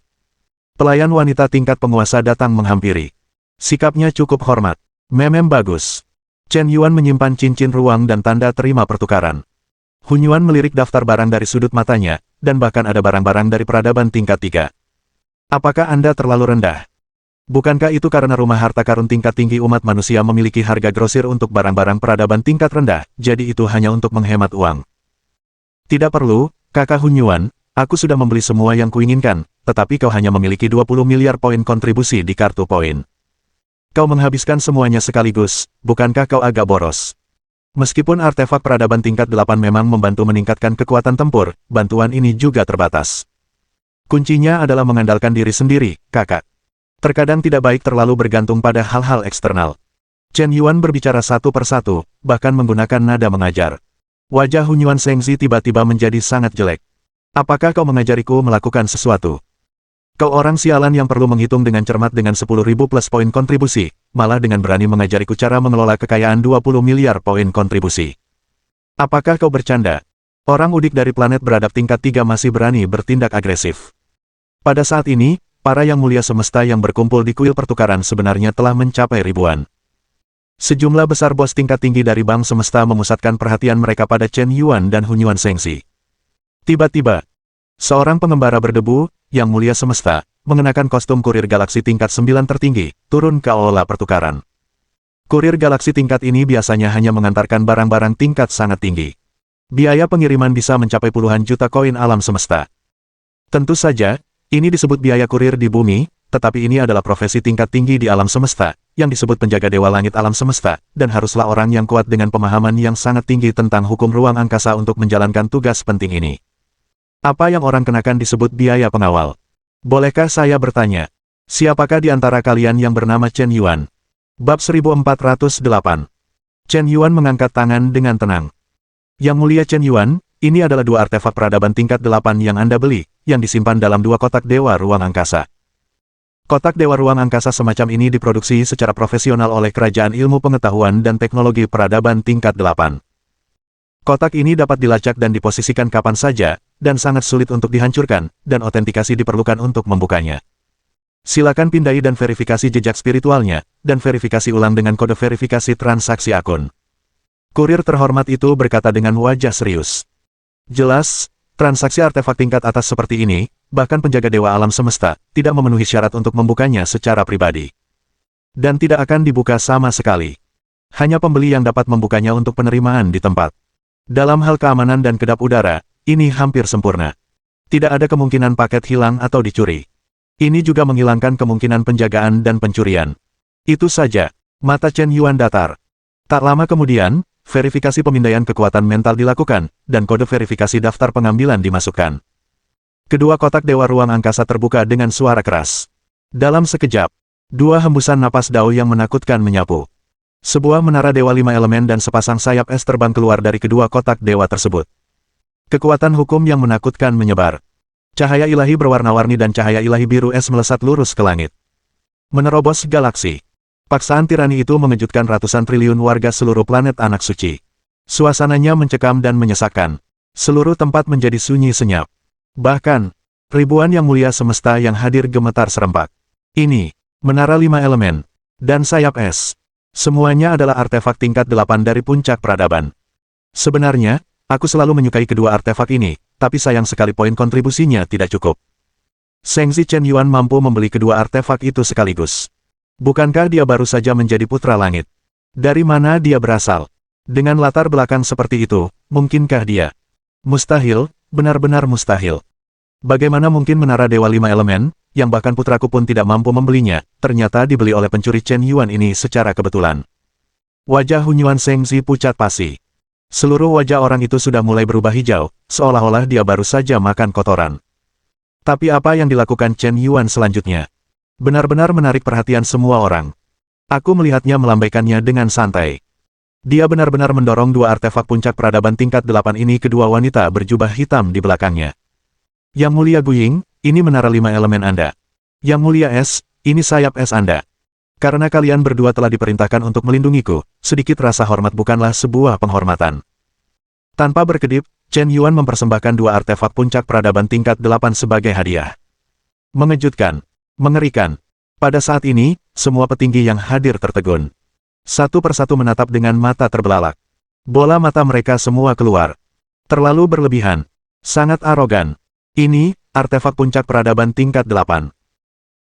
Pelayan wanita tingkat penguasa datang menghampiri. Sikapnya cukup hormat. Memem bagus. Chen Yuan menyimpan cincin ruang dan tanda terima pertukaran. Hun Yuan melirik daftar barang dari sudut matanya, dan bahkan ada barang-barang dari peradaban tingkat 3. Apakah Anda terlalu rendah? Bukankah itu karena rumah harta karun tingkat tinggi umat manusia memiliki harga grosir untuk barang-barang peradaban tingkat rendah, jadi itu hanya untuk menghemat uang? Tidak perlu, kakak Hun Yuan, aku sudah membeli semua yang kuinginkan, tetapi kau hanya memiliki 20 miliar poin kontribusi di kartu poin. Kau menghabiskan semuanya sekaligus, bukankah kau agak boros? Meskipun artefak peradaban tingkat 8 memang membantu meningkatkan kekuatan tempur, bantuan ini juga terbatas. Kuncinya adalah mengandalkan diri sendiri, kakak. Terkadang tidak baik terlalu bergantung pada hal-hal eksternal. Chen Yuan berbicara satu persatu, bahkan menggunakan nada mengajar. Wajah Hun Yuan Sengzi tiba-tiba menjadi sangat jelek. Apakah kau mengajariku melakukan sesuatu? Kau orang sialan yang perlu menghitung dengan cermat dengan 10.000 plus poin kontribusi, malah dengan berani mengajariku cara mengelola kekayaan 20 miliar poin kontribusi. Apakah kau bercanda? Orang udik dari planet beradab tingkat 3 masih berani bertindak agresif. Pada saat ini, para yang mulia semesta yang berkumpul di kuil pertukaran sebenarnya telah mencapai ribuan. Sejumlah besar bos tingkat tinggi dari bank semesta memusatkan perhatian mereka pada Chen Yuan dan Hun Yuan Sengzi. Tiba-tiba, seorang pengembara berdebu, yang mulia semesta, mengenakan kostum kurir galaksi tingkat 9 tertinggi, turun ke aula pertukaran. Kurir galaksi tingkat ini biasanya hanya mengantarkan barang-barang tingkat sangat tinggi. Biaya pengiriman bisa mencapai puluhan juta koin alam semesta. Tentu saja, ini disebut biaya kurir di bumi, tetapi ini adalah profesi tingkat tinggi di alam semesta, yang disebut penjaga dewa langit alam semesta, dan haruslah orang yang kuat dengan pemahaman yang sangat tinggi tentang hukum ruang angkasa untuk menjalankan tugas penting ini. Apa yang orang kenakan disebut biaya pengawal? Bolehkah saya bertanya? Siapakah di antara kalian yang bernama Chen Yuan? Bab 1408. Chen Yuan mengangkat tangan dengan tenang. Yang mulia Chen Yuan, ini adalah 2 artefak peradaban tingkat 8 yang Anda beli, yang disimpan dalam 2 kotak dewa ruang angkasa. Kotak dewa ruang angkasa semacam ini diproduksi secara profesional oleh Kerajaan Ilmu Pengetahuan dan Teknologi Peradaban tingkat 8. Kotak ini dapat dilacak dan diposisikan kapan saja, dan sangat sulit untuk dihancurkan, dan otentikasi diperlukan untuk membukanya. Silakan pindai dan verifikasi jejak spiritualnya, dan verifikasi ulang dengan kode verifikasi transaksi akun. Kurir terhormat itu berkata dengan wajah serius. Jelas, transaksi artefak tingkat atas seperti ini, bahkan penjaga dewa alam semesta, tidak memenuhi syarat untuk membukanya secara pribadi. Dan tidak akan dibuka sama sekali. Hanya pembeli yang dapat membukanya untuk penerimaan di tempat. Dalam hal keamanan dan kedap udara, ini hampir sempurna. Tidak ada kemungkinan paket hilang atau dicuri. Ini juga menghilangkan kemungkinan penjagaan dan pencurian. Itu saja. Mata Chen Yuan datar. Tak lama kemudian, verifikasi pemindaian kekuatan mental dilakukan, dan kode verifikasi daftar pengambilan dimasukkan. Kedua kotak dewa ruang angkasa terbuka dengan suara keras. Dalam sekejap, 2 hembusan napas dao yang menakutkan menyapu. Sebuah menara dewa 5 elemen dan sepasang sayap es terbang keluar dari kedua kotak dewa tersebut. Kekuatan hukum yang menakutkan menyebar. Cahaya ilahi berwarna-warni dan cahaya ilahi biru es melesat lurus ke langit. Menerobos galaksi. Paksaan tirani itu mengejutkan ratusan triliun warga seluruh planet anak suci. Suasananya mencekam dan menyesakkan. Seluruh tempat menjadi sunyi senyap. Bahkan, ribuan yang mulia semesta yang hadir gemetar serempak. Ini, menara 5 elemen, dan sayap es. Semuanya adalah artefak tingkat 8 dari puncak peradaban. Sebenarnya, aku selalu menyukai kedua artefak ini, tapi sayang sekali poin kontribusinya tidak cukup. Sengzi Chen Yuan mampu membeli kedua artefak itu sekaligus. Bukankah dia baru saja menjadi putra langit? Dari mana dia berasal? Dengan latar belakang seperti itu, mungkinkah dia? Mustahil, benar-benar mustahil. Bagaimana mungkin menara dewa 5 elemen, yang bahkan putraku pun tidak mampu membelinya, ternyata dibeli oleh pencuri Chen Yuan ini secara kebetulan. Wajah Hun Yuan Sengzi pucat pasi. Seluruh wajah orang itu sudah mulai berubah hijau, seolah-olah dia baru saja makan kotoran. Tapi apa yang dilakukan Chen Yuan selanjutnya? Benar-benar menarik perhatian semua orang. Aku melihatnya melambaikannya dengan santai. Dia benar-benar mendorong dua artefak puncak peradaban tingkat 8 ini ke dua wanita berjubah hitam di belakangnya. Yang Mulia Guying, ini menara 5 elemen Anda. Yang Mulia Es, ini sayap es Anda. Karena kalian berdua telah diperintahkan untuk melindungiku, sedikit rasa hormat bukanlah sebuah penghormatan. Tanpa berkedip, Chen Yuan mempersembahkan dua artefak puncak peradaban tingkat 8 sebagai hadiah. Mengejutkan. Mengerikan. Pada saat ini, semua petinggi yang hadir tertegun. Satu persatu menatap dengan mata terbelalak. Bola mata mereka semua keluar. Terlalu berlebihan. Sangat arogan. Ini, artefak puncak peradaban tingkat 8.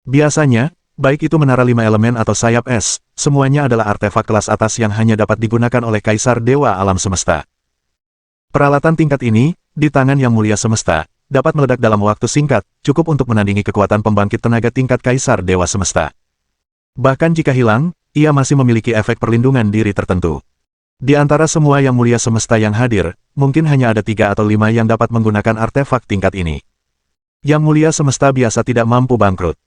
Biasanya, baik itu menara 5 elemen atau sayap es, semuanya adalah artefak kelas atas yang hanya dapat digunakan oleh Kaisar Dewa Alam Semesta. Peralatan tingkat ini, di tangan Yang Mulia Semesta, dapat meledak dalam waktu singkat, cukup untuk menandingi kekuatan pembangkit tenaga tingkat Kaisar Dewa Semesta. Bahkan jika hilang, ia masih memiliki efek perlindungan diri tertentu. Di antara semua Yang Mulia Semesta yang hadir, mungkin hanya ada 3 atau 5 yang dapat menggunakan artefak tingkat ini. Yang Mulia Semesta biasa tidak mampu bangkrut.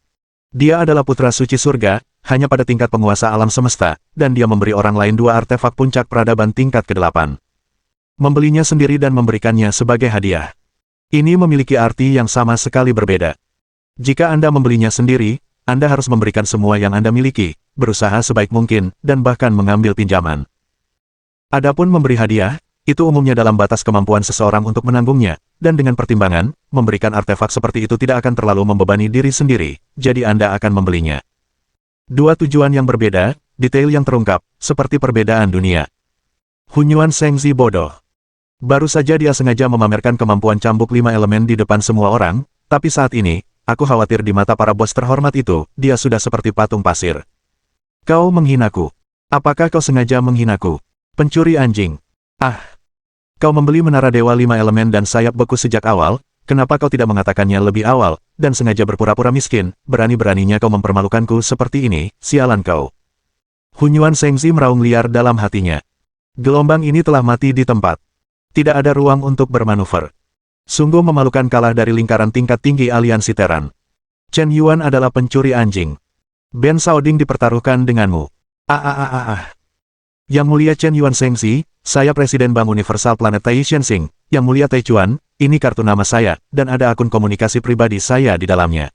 Dia adalah putra suci surga, hanya pada tingkat penguasa alam semesta, dan dia memberi orang lain 2 artefak puncak peradaban tingkat ke-8. Membelinya sendiri dan memberikannya sebagai hadiah. Ini memiliki arti yang sama sekali berbeda. Jika Anda membelinya sendiri, Anda harus memberikan semua yang Anda miliki, berusaha sebaik mungkin, dan bahkan mengambil pinjaman. Adapun memberi hadiah, itu umumnya dalam batas kemampuan seseorang untuk menanggungnya, dan dengan pertimbangan, memberikan artefak seperti itu tidak akan terlalu membebani diri sendiri, jadi Anda akan membelinya. Dua tujuan yang berbeda, detail yang terungkap, seperti perbedaan dunia. Hunyuan Shengzi bodoh. Baru saja dia sengaja memamerkan kemampuan cambuk 5 elemen di depan semua orang, tapi saat ini, aku khawatir di mata para bos terhormat itu, dia sudah seperti patung pasir. Kau menghinaku. Apakah kau sengaja menghinaku? Pencuri anjing. Ah. Kau membeli menara dewa 5 elemen dan sayap beku sejak awal, kenapa kau tidak mengatakannya lebih awal, dan sengaja berpura-pura miskin, berani-beraninya kau mempermalukanku seperti ini, sialan kau. Hunyuan Shengzi meraung liar dalam hatinya. Gelombang ini telah mati di tempat. Tidak ada ruang untuk bermanuver. Sungguh memalukan kalah dari lingkaran tingkat tinggi aliansi Teran. Chen Yuan adalah pencuri anjing. Ben Shaoding dipertaruhkan denganmu. Yang Mulia Chen Yuan Shengzi, saya Presiden Bank Universal Planet Tai Shenzing, Yang Mulia Taichuan, ini kartu nama saya, dan ada akun komunikasi pribadi saya di dalamnya.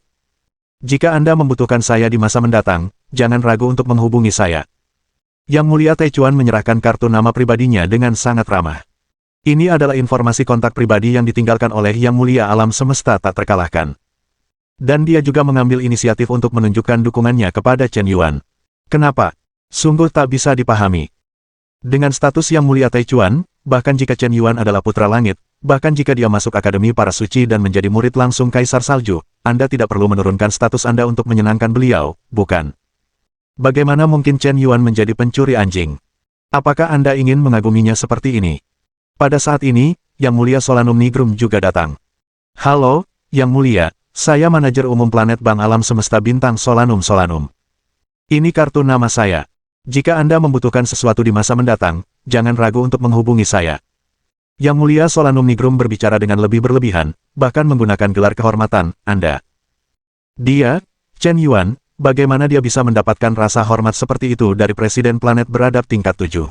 Jika Anda membutuhkan saya di masa mendatang, jangan ragu untuk menghubungi saya. Yang Mulia Taichuan menyerahkan kartu nama pribadinya dengan sangat ramah. Ini adalah informasi kontak pribadi yang ditinggalkan oleh Yang Mulia Alam Semesta tak terkalahkan. Dan dia juga mengambil inisiatif untuk menunjukkan dukungannya kepada Chen Yuan. Kenapa? Sungguh tak bisa dipahami. Dengan status Yang Mulia Taichuan, bahkan jika Chen Yuan adalah putra langit, bahkan jika dia masuk Akademi Para Suci dan menjadi murid langsung Kaisar Salju, Anda tidak perlu menurunkan status Anda untuk menyenangkan beliau, bukan? Bagaimana mungkin Chen Yuan menjadi pencuri anjing? Apakah Anda ingin mengaguminya seperti ini? Pada saat ini, Yang Mulia Solanum Nigrum juga datang. Halo, Yang Mulia, saya manajer umum planet Bank Alam Semesta Bintang Solanum. Ini kartu nama saya. Jika Anda membutuhkan sesuatu di masa mendatang, jangan ragu untuk menghubungi saya. Yang Mulia Solanum Nigrum berbicara dengan lebih berlebihan, bahkan menggunakan gelar kehormatan, Anda. Dia, Chen Yuan, bagaimana dia bisa mendapatkan rasa hormat seperti itu dari Presiden Planet Beradab tingkat 7?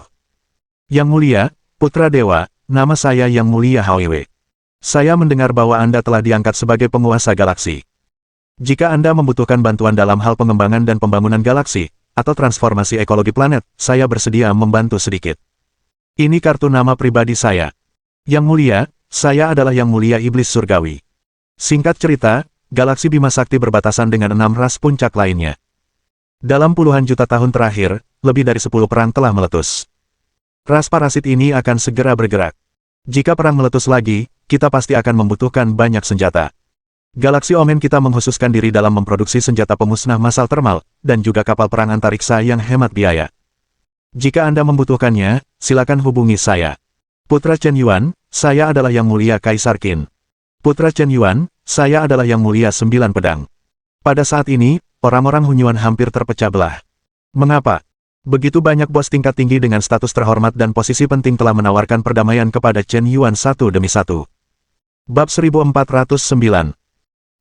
Yang Mulia, Putra Dewa, nama saya Yang Mulia Hww. Saya mendengar bahwa Anda telah diangkat sebagai penguasa galaksi. Jika Anda membutuhkan bantuan dalam hal pengembangan dan pembangunan galaksi, atau transformasi ekologi planet, saya bersedia membantu sedikit. Ini kartu nama pribadi saya. Yang Mulia, saya adalah Yang Mulia Iblis Surgawi. Singkat cerita, galaksi Bima Sakti berbatasan dengan 6 ras puncak lainnya. Dalam puluhan juta tahun terakhir, lebih dari 10 perang telah meletus. Ras parasit ini akan segera bergerak. Jika perang meletus lagi, kita pasti akan membutuhkan banyak senjata. Galaksi Omen kita menghususkan diri dalam memproduksi senjata pemusnah massal termal, dan juga kapal perang antariksa yang hemat biaya. Jika Anda membutuhkannya, silakan hubungi saya. Putra Chen Yuan, saya adalah Yang Mulia Kaisar Qin. Putra Chen Yuan, saya adalah Yang Mulia 9 Pedang. Pada saat ini, orang-orang Hunyuan hampir terpecah belah. Mengapa? Begitu banyak bos tingkat tinggi dengan status terhormat dan posisi penting telah menawarkan perdamaian kepada Chen Yuan satu demi satu. Bab 1409.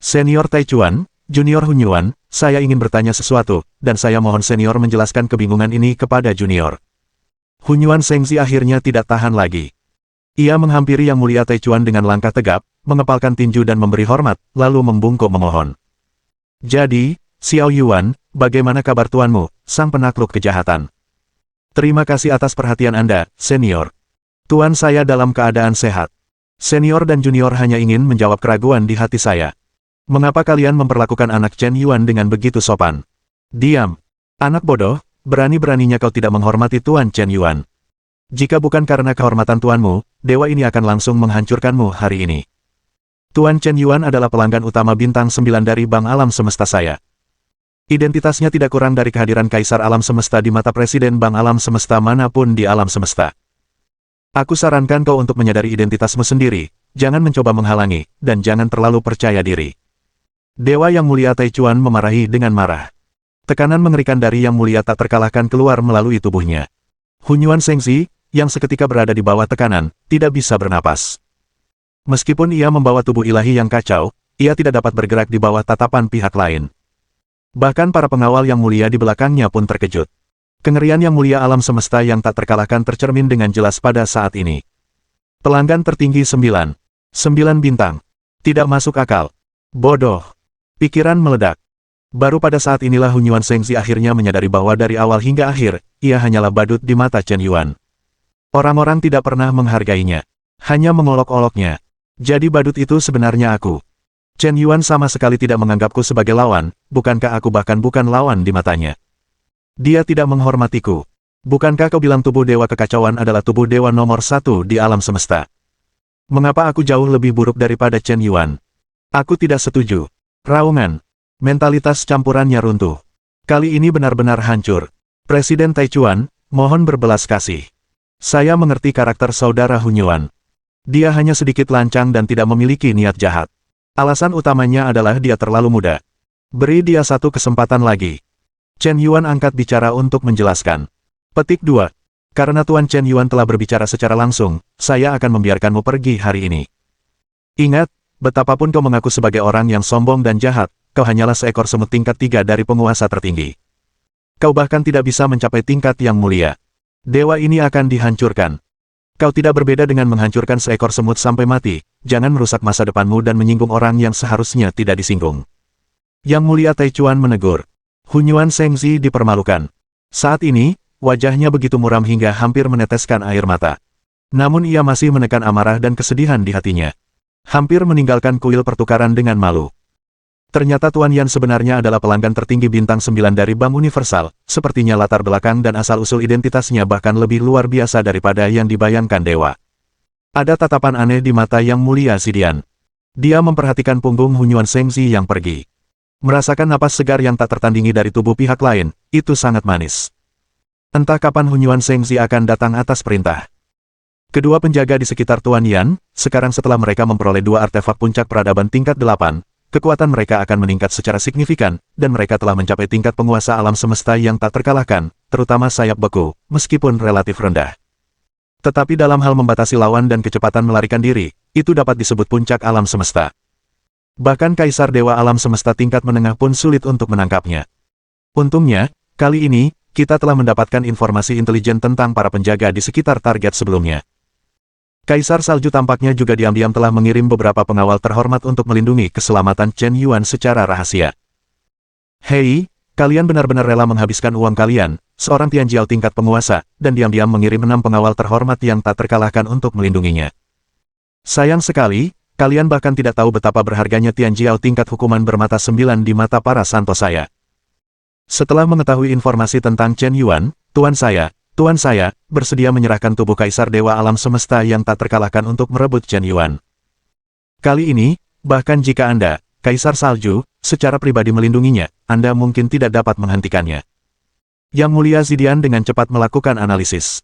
Senior Taichuan, Junior Hunyuan, saya ingin bertanya sesuatu, dan saya mohon senior menjelaskan kebingungan ini kepada junior. Hunyuan Sengzi akhirnya tidak tahan lagi. Ia menghampiri Yang Mulia Taichuan dengan langkah tegap, mengepalkan tinju dan memberi hormat, lalu membungkuk memohon. Jadi, Xiao Yuan, bagaimana kabar tuanmu, sang penakluk kejahatan? Terima kasih atas perhatian Anda, senior. Tuan saya dalam keadaan sehat. Senior dan junior hanya ingin menjawab keraguan di hati saya. Mengapa kalian memperlakukan anak Chen Yuan dengan begitu sopan? Diam. Anak bodoh, berani-beraninya kau tidak menghormati Tuan Chen Yuan. Jika bukan karena kehormatan tuanmu, dewa ini akan langsung menghancurkanmu hari ini. Tuan Chen Yuan adalah pelanggan utama bintang 9 dari Bank Alam Semesta saya. Identitasnya tidak kurang dari kehadiran Kaisar Alam Semesta di mata Presiden Bank Alam Semesta manapun di Alam Semesta. Aku sarankan kau untuk menyadari identitasmu sendiri, jangan mencoba menghalangi, dan jangan terlalu percaya diri. Dewa Yang Mulia Taichuan memarahi dengan marah. Tekanan mengerikan dari Yang Mulia tak terkalahkan keluar melalui tubuhnya. Hunyuan Sengzi, yang seketika berada di bawah tekanan, tidak bisa bernapas. Meskipun ia membawa tubuh ilahi yang kacau, ia tidak dapat bergerak di bawah tatapan pihak lain. Bahkan para pengawal Yang Mulia di belakangnya pun terkejut. Kengerian Yang Mulia Alam Semesta yang tak terkalahkan tercermin dengan jelas pada saat ini. Pelanggan tertinggi 9 bintang. Tidak masuk akal. Bodoh. Pikiran meledak. Baru pada saat inilah Hunyuan Sengzi akhirnya menyadari bahwa dari awal hingga akhir, ia hanyalah badut di mata Chen Yuan. Orang-orang tidak pernah menghargainya. Hanya mengolok-oloknya. Jadi badut itu sebenarnya aku. Chen Yuan sama sekali tidak menganggapku sebagai lawan, bukankah aku bahkan bukan lawan di matanya. Dia tidak menghormatiku. Bukankah kau bilang tubuh dewa kekacauan adalah tubuh dewa nomor 1 di alam semesta? Mengapa aku jauh lebih buruk daripada Chen Yuan? Aku tidak setuju. Raungan. Mentalitas campurannya runtuh. Kali ini benar-benar hancur. Presiden Taichuan, mohon berbelas kasih. Saya mengerti karakter saudara Hunyuan. Dia hanya sedikit lancang dan tidak memiliki niat jahat. Alasan utamanya adalah dia terlalu muda. Beri dia satu kesempatan lagi. Chen Yuan angkat bicara untuk menjelaskan. Petik 2. Karena Tuan Chen Yuan telah berbicara secara langsung, saya akan membiarkanmu pergi hari ini. Ingat, betapapun kau mengaku sebagai orang yang sombong dan jahat, kau hanyalah seekor semut tingkat 3 dari penguasa tertinggi. Kau bahkan tidak bisa mencapai tingkat yang mulia. Dewa ini akan dihancurkan. Kau tidak berbeda dengan menghancurkan seekor semut sampai mati, jangan merusak masa depanmu dan menyinggung orang yang seharusnya tidak disinggung. Yang Mulia Taichuan menegur. Hunyuan Sengzi dipermalukan. Saat ini, wajahnya begitu muram hingga hampir meneteskan air mata. Namun ia masih menekan amarah dan kesedihan di hatinya. Hampir meninggalkan kuil pertukaran dengan malu. Ternyata Tuan Yan sebenarnya adalah pelanggan tertinggi bintang 9 dari Bank Universal, sepertinya latar belakang dan asal-usul identitasnya bahkan lebih luar biasa daripada yang dibayangkan dewa. Ada tatapan aneh di mata Yang Mulia Zidian. Dia memperhatikan punggung Hunyuan Sengzi yang pergi. Merasakan napas segar yang tak tertandingi dari tubuh pihak lain, itu sangat manis. Entah kapan Hunyuan Sengzi akan datang atas perintah. Kedua penjaga di sekitar Tuan Yan, sekarang setelah mereka memperoleh 2 artefak puncak peradaban tingkat 8, kekuatan mereka akan meningkat secara signifikan, dan mereka telah mencapai tingkat penguasa alam semesta yang tak terkalahkan, terutama sayap beku, meskipun relatif rendah. Tetapi dalam hal membatasi lawan dan kecepatan melarikan diri, itu dapat disebut puncak alam semesta. Bahkan Kaisar Dewa Alam Semesta tingkat menengah pun sulit untuk menangkapnya. Untungnya, kali ini, kita telah mendapatkan informasi intelijen tentang para penjaga di sekitar target sebelumnya. Kaisar Salju tampaknya juga diam-diam telah mengirim beberapa pengawal terhormat untuk melindungi keselamatan Chen Yuan secara rahasia. Hei, kalian benar-benar rela menghabiskan uang kalian, seorang Tianjiao tingkat penguasa, dan diam-diam mengirim 6 pengawal terhormat yang tak terkalahkan untuk melindunginya. Sayang sekali, kalian bahkan tidak tahu betapa berharganya Tianjiao tingkat hukuman bermata 9 di mata para santo saya. Setelah mengetahui informasi tentang Chen Yuan, Tuan saya, bersedia menyerahkan tubuh Kaisar Dewa Alam Semesta yang tak terkalahkan untuk merebut Chen Yuan. Kali ini, bahkan jika Anda, Kaisar Salju, secara pribadi melindunginya, Anda mungkin tidak dapat menghentikannya. Yang Mulia Zidian dengan cepat melakukan analisis.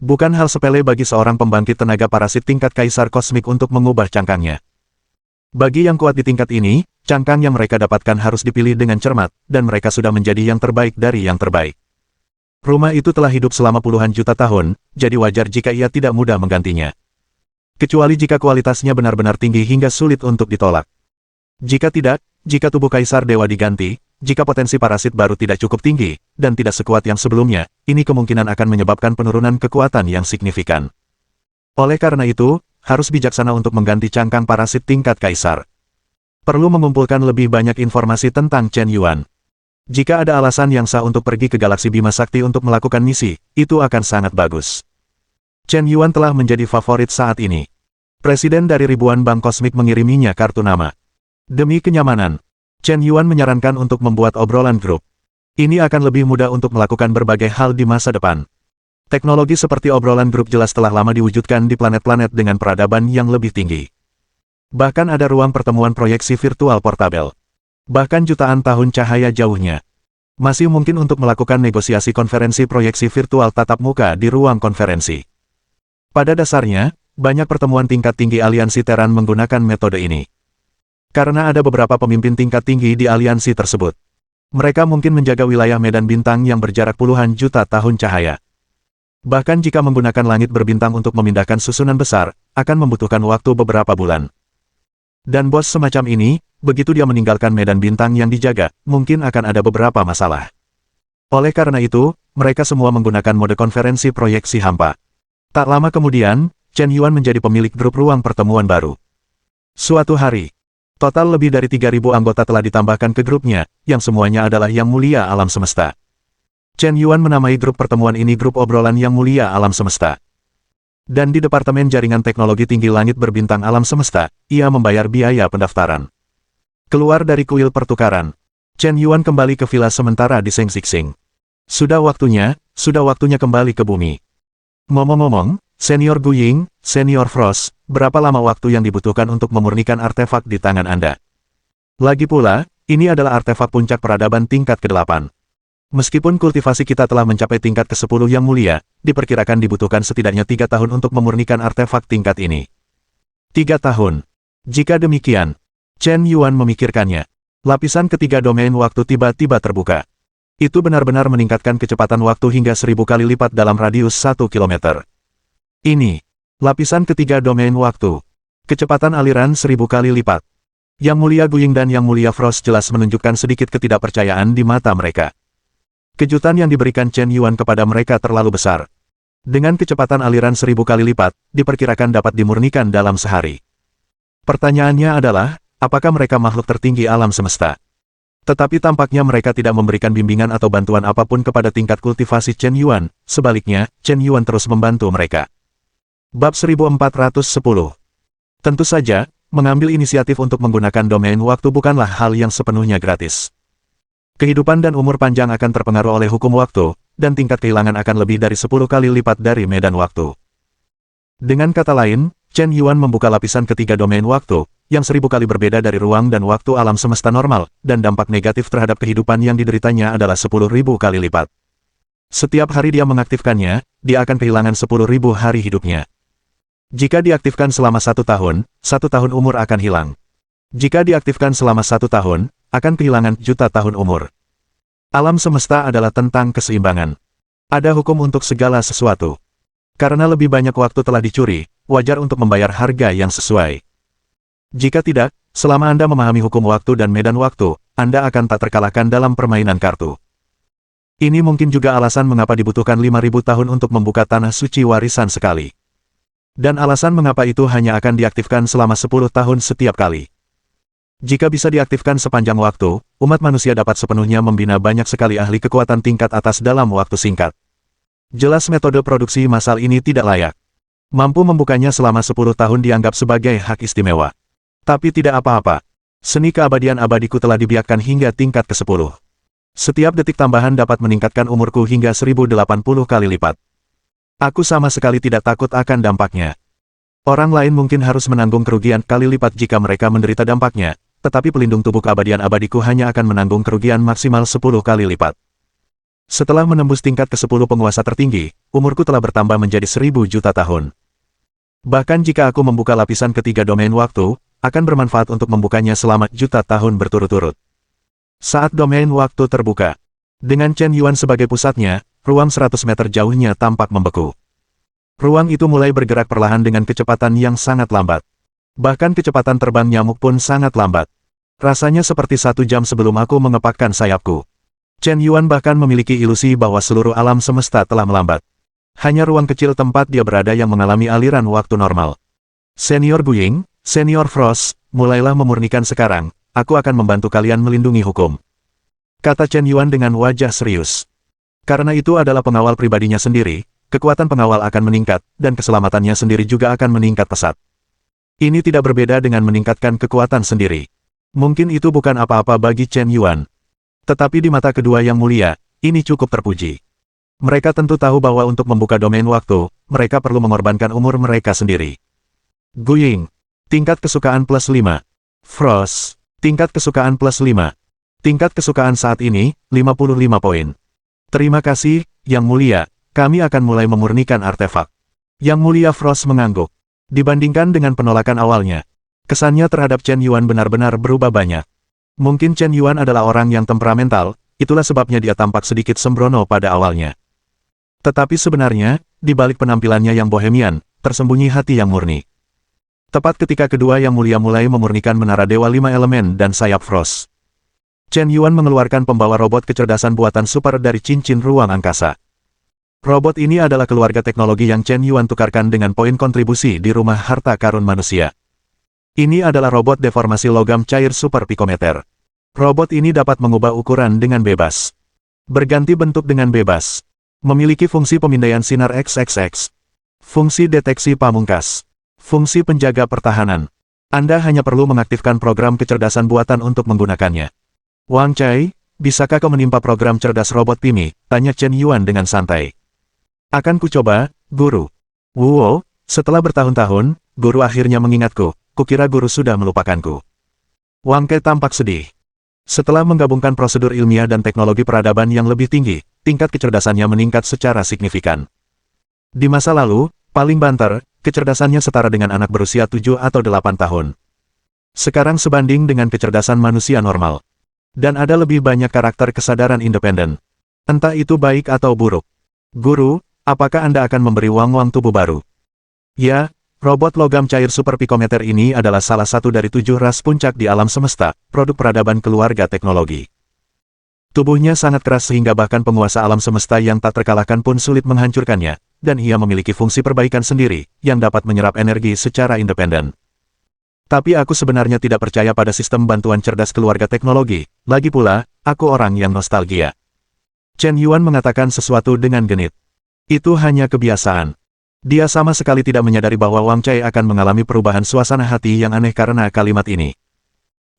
Bukan hal sepele bagi seorang pembangkit tenaga parasit tingkat Kaisar Kosmik untuk mengubah cangkangnya. Bagi yang kuat di tingkat ini, cangkang yang mereka dapatkan harus dipilih dengan cermat, dan mereka sudah menjadi yang terbaik dari yang terbaik. Rumah itu telah hidup selama puluhan juta tahun, jadi wajar jika ia tidak mudah menggantinya. Kecuali jika kualitasnya benar-benar tinggi hingga sulit untuk ditolak. Jika tidak, jika tubuh Kaisar Dewa diganti, jika potensi parasit baru tidak cukup tinggi, dan tidak sekuat yang sebelumnya, ini kemungkinan akan menyebabkan penurunan kekuatan yang signifikan. Oleh karena itu, harus bijaksana untuk mengganti cangkang parasit tingkat Kaisar. Perlu mengumpulkan lebih banyak informasi tentang Chen Yuan. Jika ada alasan yang sah untuk pergi ke Galaksi Bima Sakti untuk melakukan misi, itu akan sangat bagus. Chen Yuan telah menjadi favorit saat ini. Presiden dari ribuan bank kosmik mengiriminya kartu nama. Demi kenyamanan, Chen Yuan menyarankan untuk membuat obrolan grup. Ini akan lebih mudah untuk melakukan berbagai hal di masa depan. Teknologi seperti obrolan grup jelas telah lama diwujudkan di planet-planet dengan peradaban yang lebih tinggi. Bahkan ada ruang pertemuan proyeksi virtual portabel. Bahkan jutaan tahun cahaya jauhnya. Masih mungkin untuk melakukan negosiasi konferensi proyeksi virtual tatap muka di ruang konferensi. Pada dasarnya, banyak pertemuan tingkat tinggi aliansi Terran menggunakan metode ini. Karena ada beberapa pemimpin tingkat tinggi di aliansi tersebut. Mereka mungkin menjaga wilayah medan bintang yang berjarak puluhan juta tahun cahaya. Bahkan jika menggunakan langit berbintang untuk memindahkan susunan besar, akan membutuhkan waktu beberapa bulan. Dan bos semacam ini, begitu dia meninggalkan medan bintang yang dijaga, mungkin akan ada beberapa masalah. Oleh karena itu, mereka semua menggunakan mode konferensi proyeksi hampa. Tak lama kemudian, Chen Yuan menjadi pemilik grup ruang pertemuan baru. Suatu hari, total lebih dari 3.000 anggota telah ditambahkan ke grupnya, yang semuanya adalah Yang Mulia Alam Semesta. Chen Yuan menamai grup pertemuan ini Grup Obrolan Yang Mulia Alam Semesta. Dan di Departemen Jaringan Teknologi Tinggi Langit Berbintang Alam Semesta, ia membayar biaya pendaftaran. Keluar dari kuil pertukaran, Chen Yuan kembali ke villa sementara di Seng Xixing. Sudah waktunya kembali ke bumi. Ngomong-ngomong, Senior Guying, Senior Frost, berapa lama waktu yang dibutuhkan untuk memurnikan artefak di tangan Anda? Lagi pula, ini adalah artefak puncak peradaban tingkat ke-8. Meskipun kultivasi kita telah mencapai tingkat ke-10 yang mulia, diperkirakan dibutuhkan setidaknya 3 tahun untuk memurnikan artefak tingkat ini. 3 tahun. Jika demikian, Chen Yuan memikirkannya. Lapisan ketiga domain waktu tiba-tiba terbuka. Itu benar-benar meningkatkan kecepatan waktu hingga 1000 kali lipat dalam radius 1 km. Ini, lapisan ketiga domain waktu. Kecepatan aliran 1000 kali lipat. Yang Mulia Guying dan Yang Mulia Frost jelas menunjukkan sedikit ketidakpercayaan di mata mereka. Kejutan yang diberikan Chen Yuan kepada mereka terlalu besar. Dengan kecepatan aliran 1000 kali lipat, diperkirakan dapat dimurnikan dalam sehari. Pertanyaannya adalah, apakah mereka makhluk tertinggi alam semesta? Tetapi tampaknya mereka tidak memberikan bimbingan atau bantuan apapun kepada tingkat kultivasi Chen Yuan, sebaliknya, Chen Yuan terus membantu mereka. Bab 1410. Tentu saja, mengambil inisiatif untuk menggunakan domain waktu bukanlah hal yang sepenuhnya gratis. Kehidupan dan umur panjang akan terpengaruh oleh hukum waktu, dan tingkat kehilangan akan lebih dari 10 kali lipat dari medan waktu. Dengan kata lain, Chen Yuan membuka lapisan ketiga domain waktu, yang 1000 kali berbeda dari ruang dan waktu alam semesta normal, dan dampak negatif terhadap kehidupan yang dideritanya adalah 10.000 kali lipat. Setiap hari dia mengaktifkannya, dia akan kehilangan 10.000 hari hidupnya. Jika diaktifkan selama 1 tahun, 1 tahun umur akan hilang. Jika diaktifkan selama 1 tahun, akan kehilangan juta tahun umur. Alam semesta adalah tentang keseimbangan. Ada hukum untuk segala sesuatu. Karena lebih banyak waktu telah dicuri, wajar untuk membayar harga yang sesuai. Jika tidak, selama Anda memahami hukum waktu dan medan waktu, Anda akan tak terkalahkan dalam permainan kartu. Ini mungkin juga alasan mengapa dibutuhkan 5.000 tahun untuk membuka tanah suci warisan sekali. Dan alasan mengapa itu hanya akan diaktifkan selama 10 tahun setiap kali. Jika bisa diaktifkan sepanjang waktu, umat manusia dapat sepenuhnya membina banyak sekali ahli kekuatan tingkat atas dalam waktu singkat. Jelas metode produksi massal ini tidak layak. Mampu membukanya selama 10 tahun dianggap sebagai hak istimewa. Tapi tidak apa-apa. Seni keabadian abadiku telah dibiakkan hingga tingkat ke-10. Setiap detik tambahan dapat meningkatkan umurku hingga 1080 kali lipat. Aku sama sekali tidak takut akan dampaknya. Orang lain mungkin harus menanggung kerugian kali lipat jika mereka menderita dampaknya, tetapi pelindung tubuh keabadian abadiku hanya akan menanggung kerugian maksimal 10 kali lipat. Setelah menembus tingkat ke-10 penguasa tertinggi, umurku telah bertambah menjadi 1000 juta tahun. Bahkan jika aku membuka lapisan ketiga domain waktu, akan bermanfaat untuk membukanya selama juta tahun berturut-turut. Saat domain waktu terbuka, dengan Chen Yuan sebagai pusatnya, ruang 100 meter jauhnya tampak membeku. Ruang itu mulai bergerak perlahan dengan kecepatan yang sangat lambat. Bahkan kecepatan terbang nyamuk pun sangat lambat. Rasanya seperti 1 jam sebelum aku mengepakkan sayapku. Chen Yuan bahkan memiliki ilusi bahwa seluruh alam semesta telah melambat. Hanya ruang kecil tempat dia berada yang mengalami aliran waktu normal. Senior Guying, Senior Frost, mulailah memurnikan sekarang, aku akan membantu kalian melindungi hukum. Kata Chen Yuan dengan wajah serius. Karena itu adalah pengawal pribadinya sendiri, kekuatan pengawal akan meningkat, dan keselamatannya sendiri juga akan meningkat pesat. Ini tidak berbeda dengan meningkatkan kekuatan sendiri. Mungkin itu bukan apa-apa bagi Chen Yuan. Tetapi di mata kedua yang mulia, ini cukup terpuji. Mereka tentu tahu bahwa untuk membuka domain waktu, mereka perlu mengorbankan umur mereka sendiri. Guying, tingkat kesukaan +5. Frost, tingkat kesukaan +5. Tingkat kesukaan saat ini, 55 poin. Terima kasih, Yang Mulia, kami akan mulai memurnikan artefak. Yang Mulia Frost mengangguk. Dibandingkan dengan penolakan awalnya, kesannya terhadap Chen Yuan benar-benar berubah banyak. Mungkin Chen Yuan adalah orang yang temperamental, itulah sebabnya dia tampak sedikit sembrono pada awalnya. Tetapi sebenarnya, di balik penampilannya yang bohemian, tersembunyi hati yang murni. Tepat ketika kedua Yang Mulia mulai memurnikan menara Dewa 5 Elemen dan sayap Frost, Chen Yuan mengeluarkan pembawa robot kecerdasan buatan super dari cincin ruang angkasa. Robot ini adalah keluarga teknologi yang Chen Yuan tukarkan dengan poin kontribusi di rumah harta karun manusia. Ini adalah robot deformasi logam cair super pikometer. Robot ini dapat mengubah ukuran dengan bebas. Berganti bentuk dengan bebas. Memiliki fungsi pemindaian sinar XXX. Fungsi deteksi pamungkas. Fungsi penjaga pertahanan. Anda hanya perlu mengaktifkan program kecerdasan buatan untuk menggunakannya. Wang Cai, bisakah kau menimpa program cerdas robot Pimi? Tanya Chen Yuan dengan santai. Akan kucoba, Guru. Wuo, setelah bertahun-tahun, Guru akhirnya mengingatku, kukira Guru sudah melupakanku. Wang Cai tampak sedih. Setelah menggabungkan prosedur ilmiah dan teknologi peradaban yang lebih tinggi, tingkat kecerdasannya meningkat secara signifikan. Di masa lalu, paling banter, kecerdasannya setara dengan anak berusia 7 atau 8 tahun. Sekarang sebanding dengan kecerdasan manusia normal. Dan ada lebih banyak karakter kesadaran independen. Entah itu baik atau buruk. Guru, apakah Anda akan memberi Wang tubuh baru? Ya, robot logam cair super pikometer ini adalah salah satu dari 7 ras puncak di alam semesta, produk peradaban keluarga teknologi. Tubuhnya sangat keras sehingga bahkan penguasa alam semesta yang tak terkalahkan pun sulit menghancurkannya, dan ia memiliki fungsi perbaikan sendiri, yang dapat menyerap energi secara independen. Tapi aku sebenarnya tidak percaya pada sistem bantuan cerdas keluarga teknologi, lagi pula, aku orang yang nostalgia. Chen Yuan mengatakan sesuatu dengan genit. Itu hanya kebiasaan. Dia sama sekali tidak menyadari bahwa Wang Cai akan mengalami perubahan suasana hati yang aneh karena kalimat ini.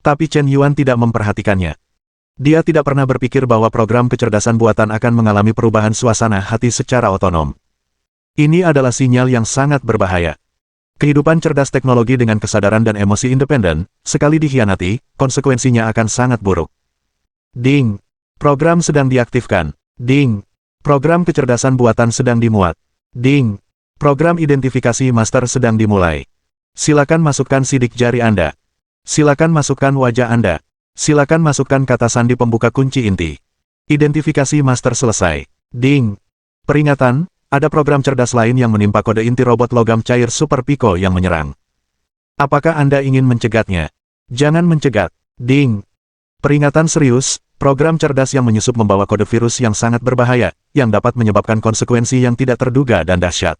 Tapi Chen Yuan tidak memperhatikannya. Dia tidak pernah berpikir bahwa program kecerdasan buatan akan mengalami perubahan suasana hati secara otonom. Ini adalah sinyal yang sangat berbahaya. Kehidupan cerdas teknologi dengan kesadaran dan emosi independen, sekali dikhianati, konsekuensinya akan sangat buruk. Ding! Program sedang diaktifkan. Ding! Program kecerdasan buatan sedang dimuat. Ding! Program identifikasi master sedang dimulai. Silakan masukkan sidik jari Anda. Silakan masukkan wajah Anda. Silakan masukkan kata sandi pembuka kunci inti. Identifikasi master selesai. Ding! Peringatan! Ada program cerdas lain yang menimpa kode inti robot logam cair Super Pico yang menyerang. Apakah Anda ingin mencegatnya? Jangan mencegat. Ding! Peringatan serius, program cerdas yang menyusup membawa kode virus yang sangat berbahaya, yang dapat menyebabkan konsekuensi yang tidak terduga dan dahsyat.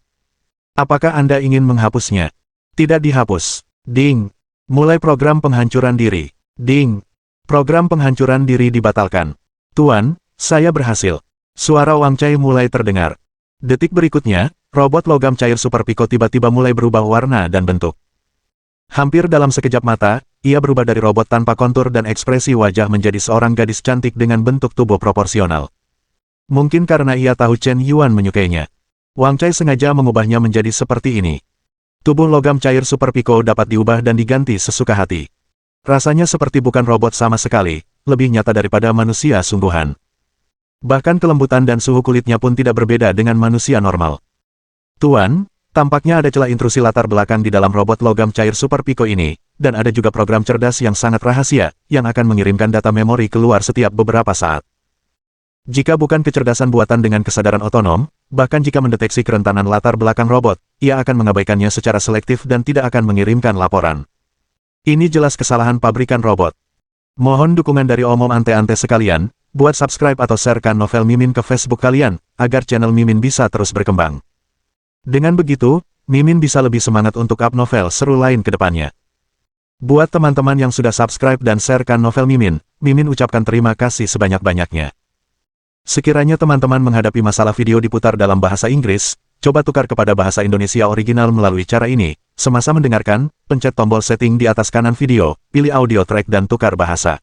Apakah Anda ingin menghapusnya? Tidak dihapus. Ding! Mulai program penghancuran diri. Ding! Program penghancuran diri dibatalkan. Tuan, saya berhasil. Suara Wang Cai mulai terdengar. Detik berikutnya, robot logam cair Super Pico tiba-tiba mulai berubah warna dan bentuk. Hampir dalam sekejap mata, ia berubah dari robot tanpa kontur dan ekspresi wajah menjadi seorang gadis cantik dengan bentuk tubuh proporsional. Mungkin karena ia tahu Chen Yuan menyukainya. Wang Cai sengaja mengubahnya menjadi seperti ini. Tubuh logam cair Super Pico dapat diubah dan diganti sesuka hati. Rasanya seperti bukan robot sama sekali, lebih nyata daripada manusia sungguhan. Bahkan kelembutan dan suhu kulitnya pun tidak berbeda dengan manusia normal. Tuan, tampaknya ada celah intrusi latar belakang di dalam robot logam cair Super Pico ini, dan ada juga program cerdas yang sangat rahasia, yang akan mengirimkan data memori keluar setiap beberapa saat. Jika bukan kecerdasan buatan dengan kesadaran otonom, bahkan jika mendeteksi kerentanan latar belakang robot, ia akan mengabaikannya secara selektif dan tidak akan mengirimkan laporan. Ini jelas kesalahan pabrikan robot. Mohon dukungan dari omom ante-ante sekalian, buat subscribe atau sharekan novel Mimin ke Facebook kalian, agar channel Mimin bisa terus berkembang. Dengan begitu, Mimin bisa lebih semangat untuk up novel seru lain ke depannya. Buat teman-teman yang sudah subscribe dan sharekan novel Mimin, Mimin ucapkan terima kasih sebanyak-banyaknya. Sekiranya teman-teman menghadapi masalah video diputar dalam bahasa Inggris, coba tukar kepada bahasa Indonesia original melalui cara ini. Semasa mendengarkan, pencet tombol setting di atas kanan video, pilih audio track dan tukar bahasa.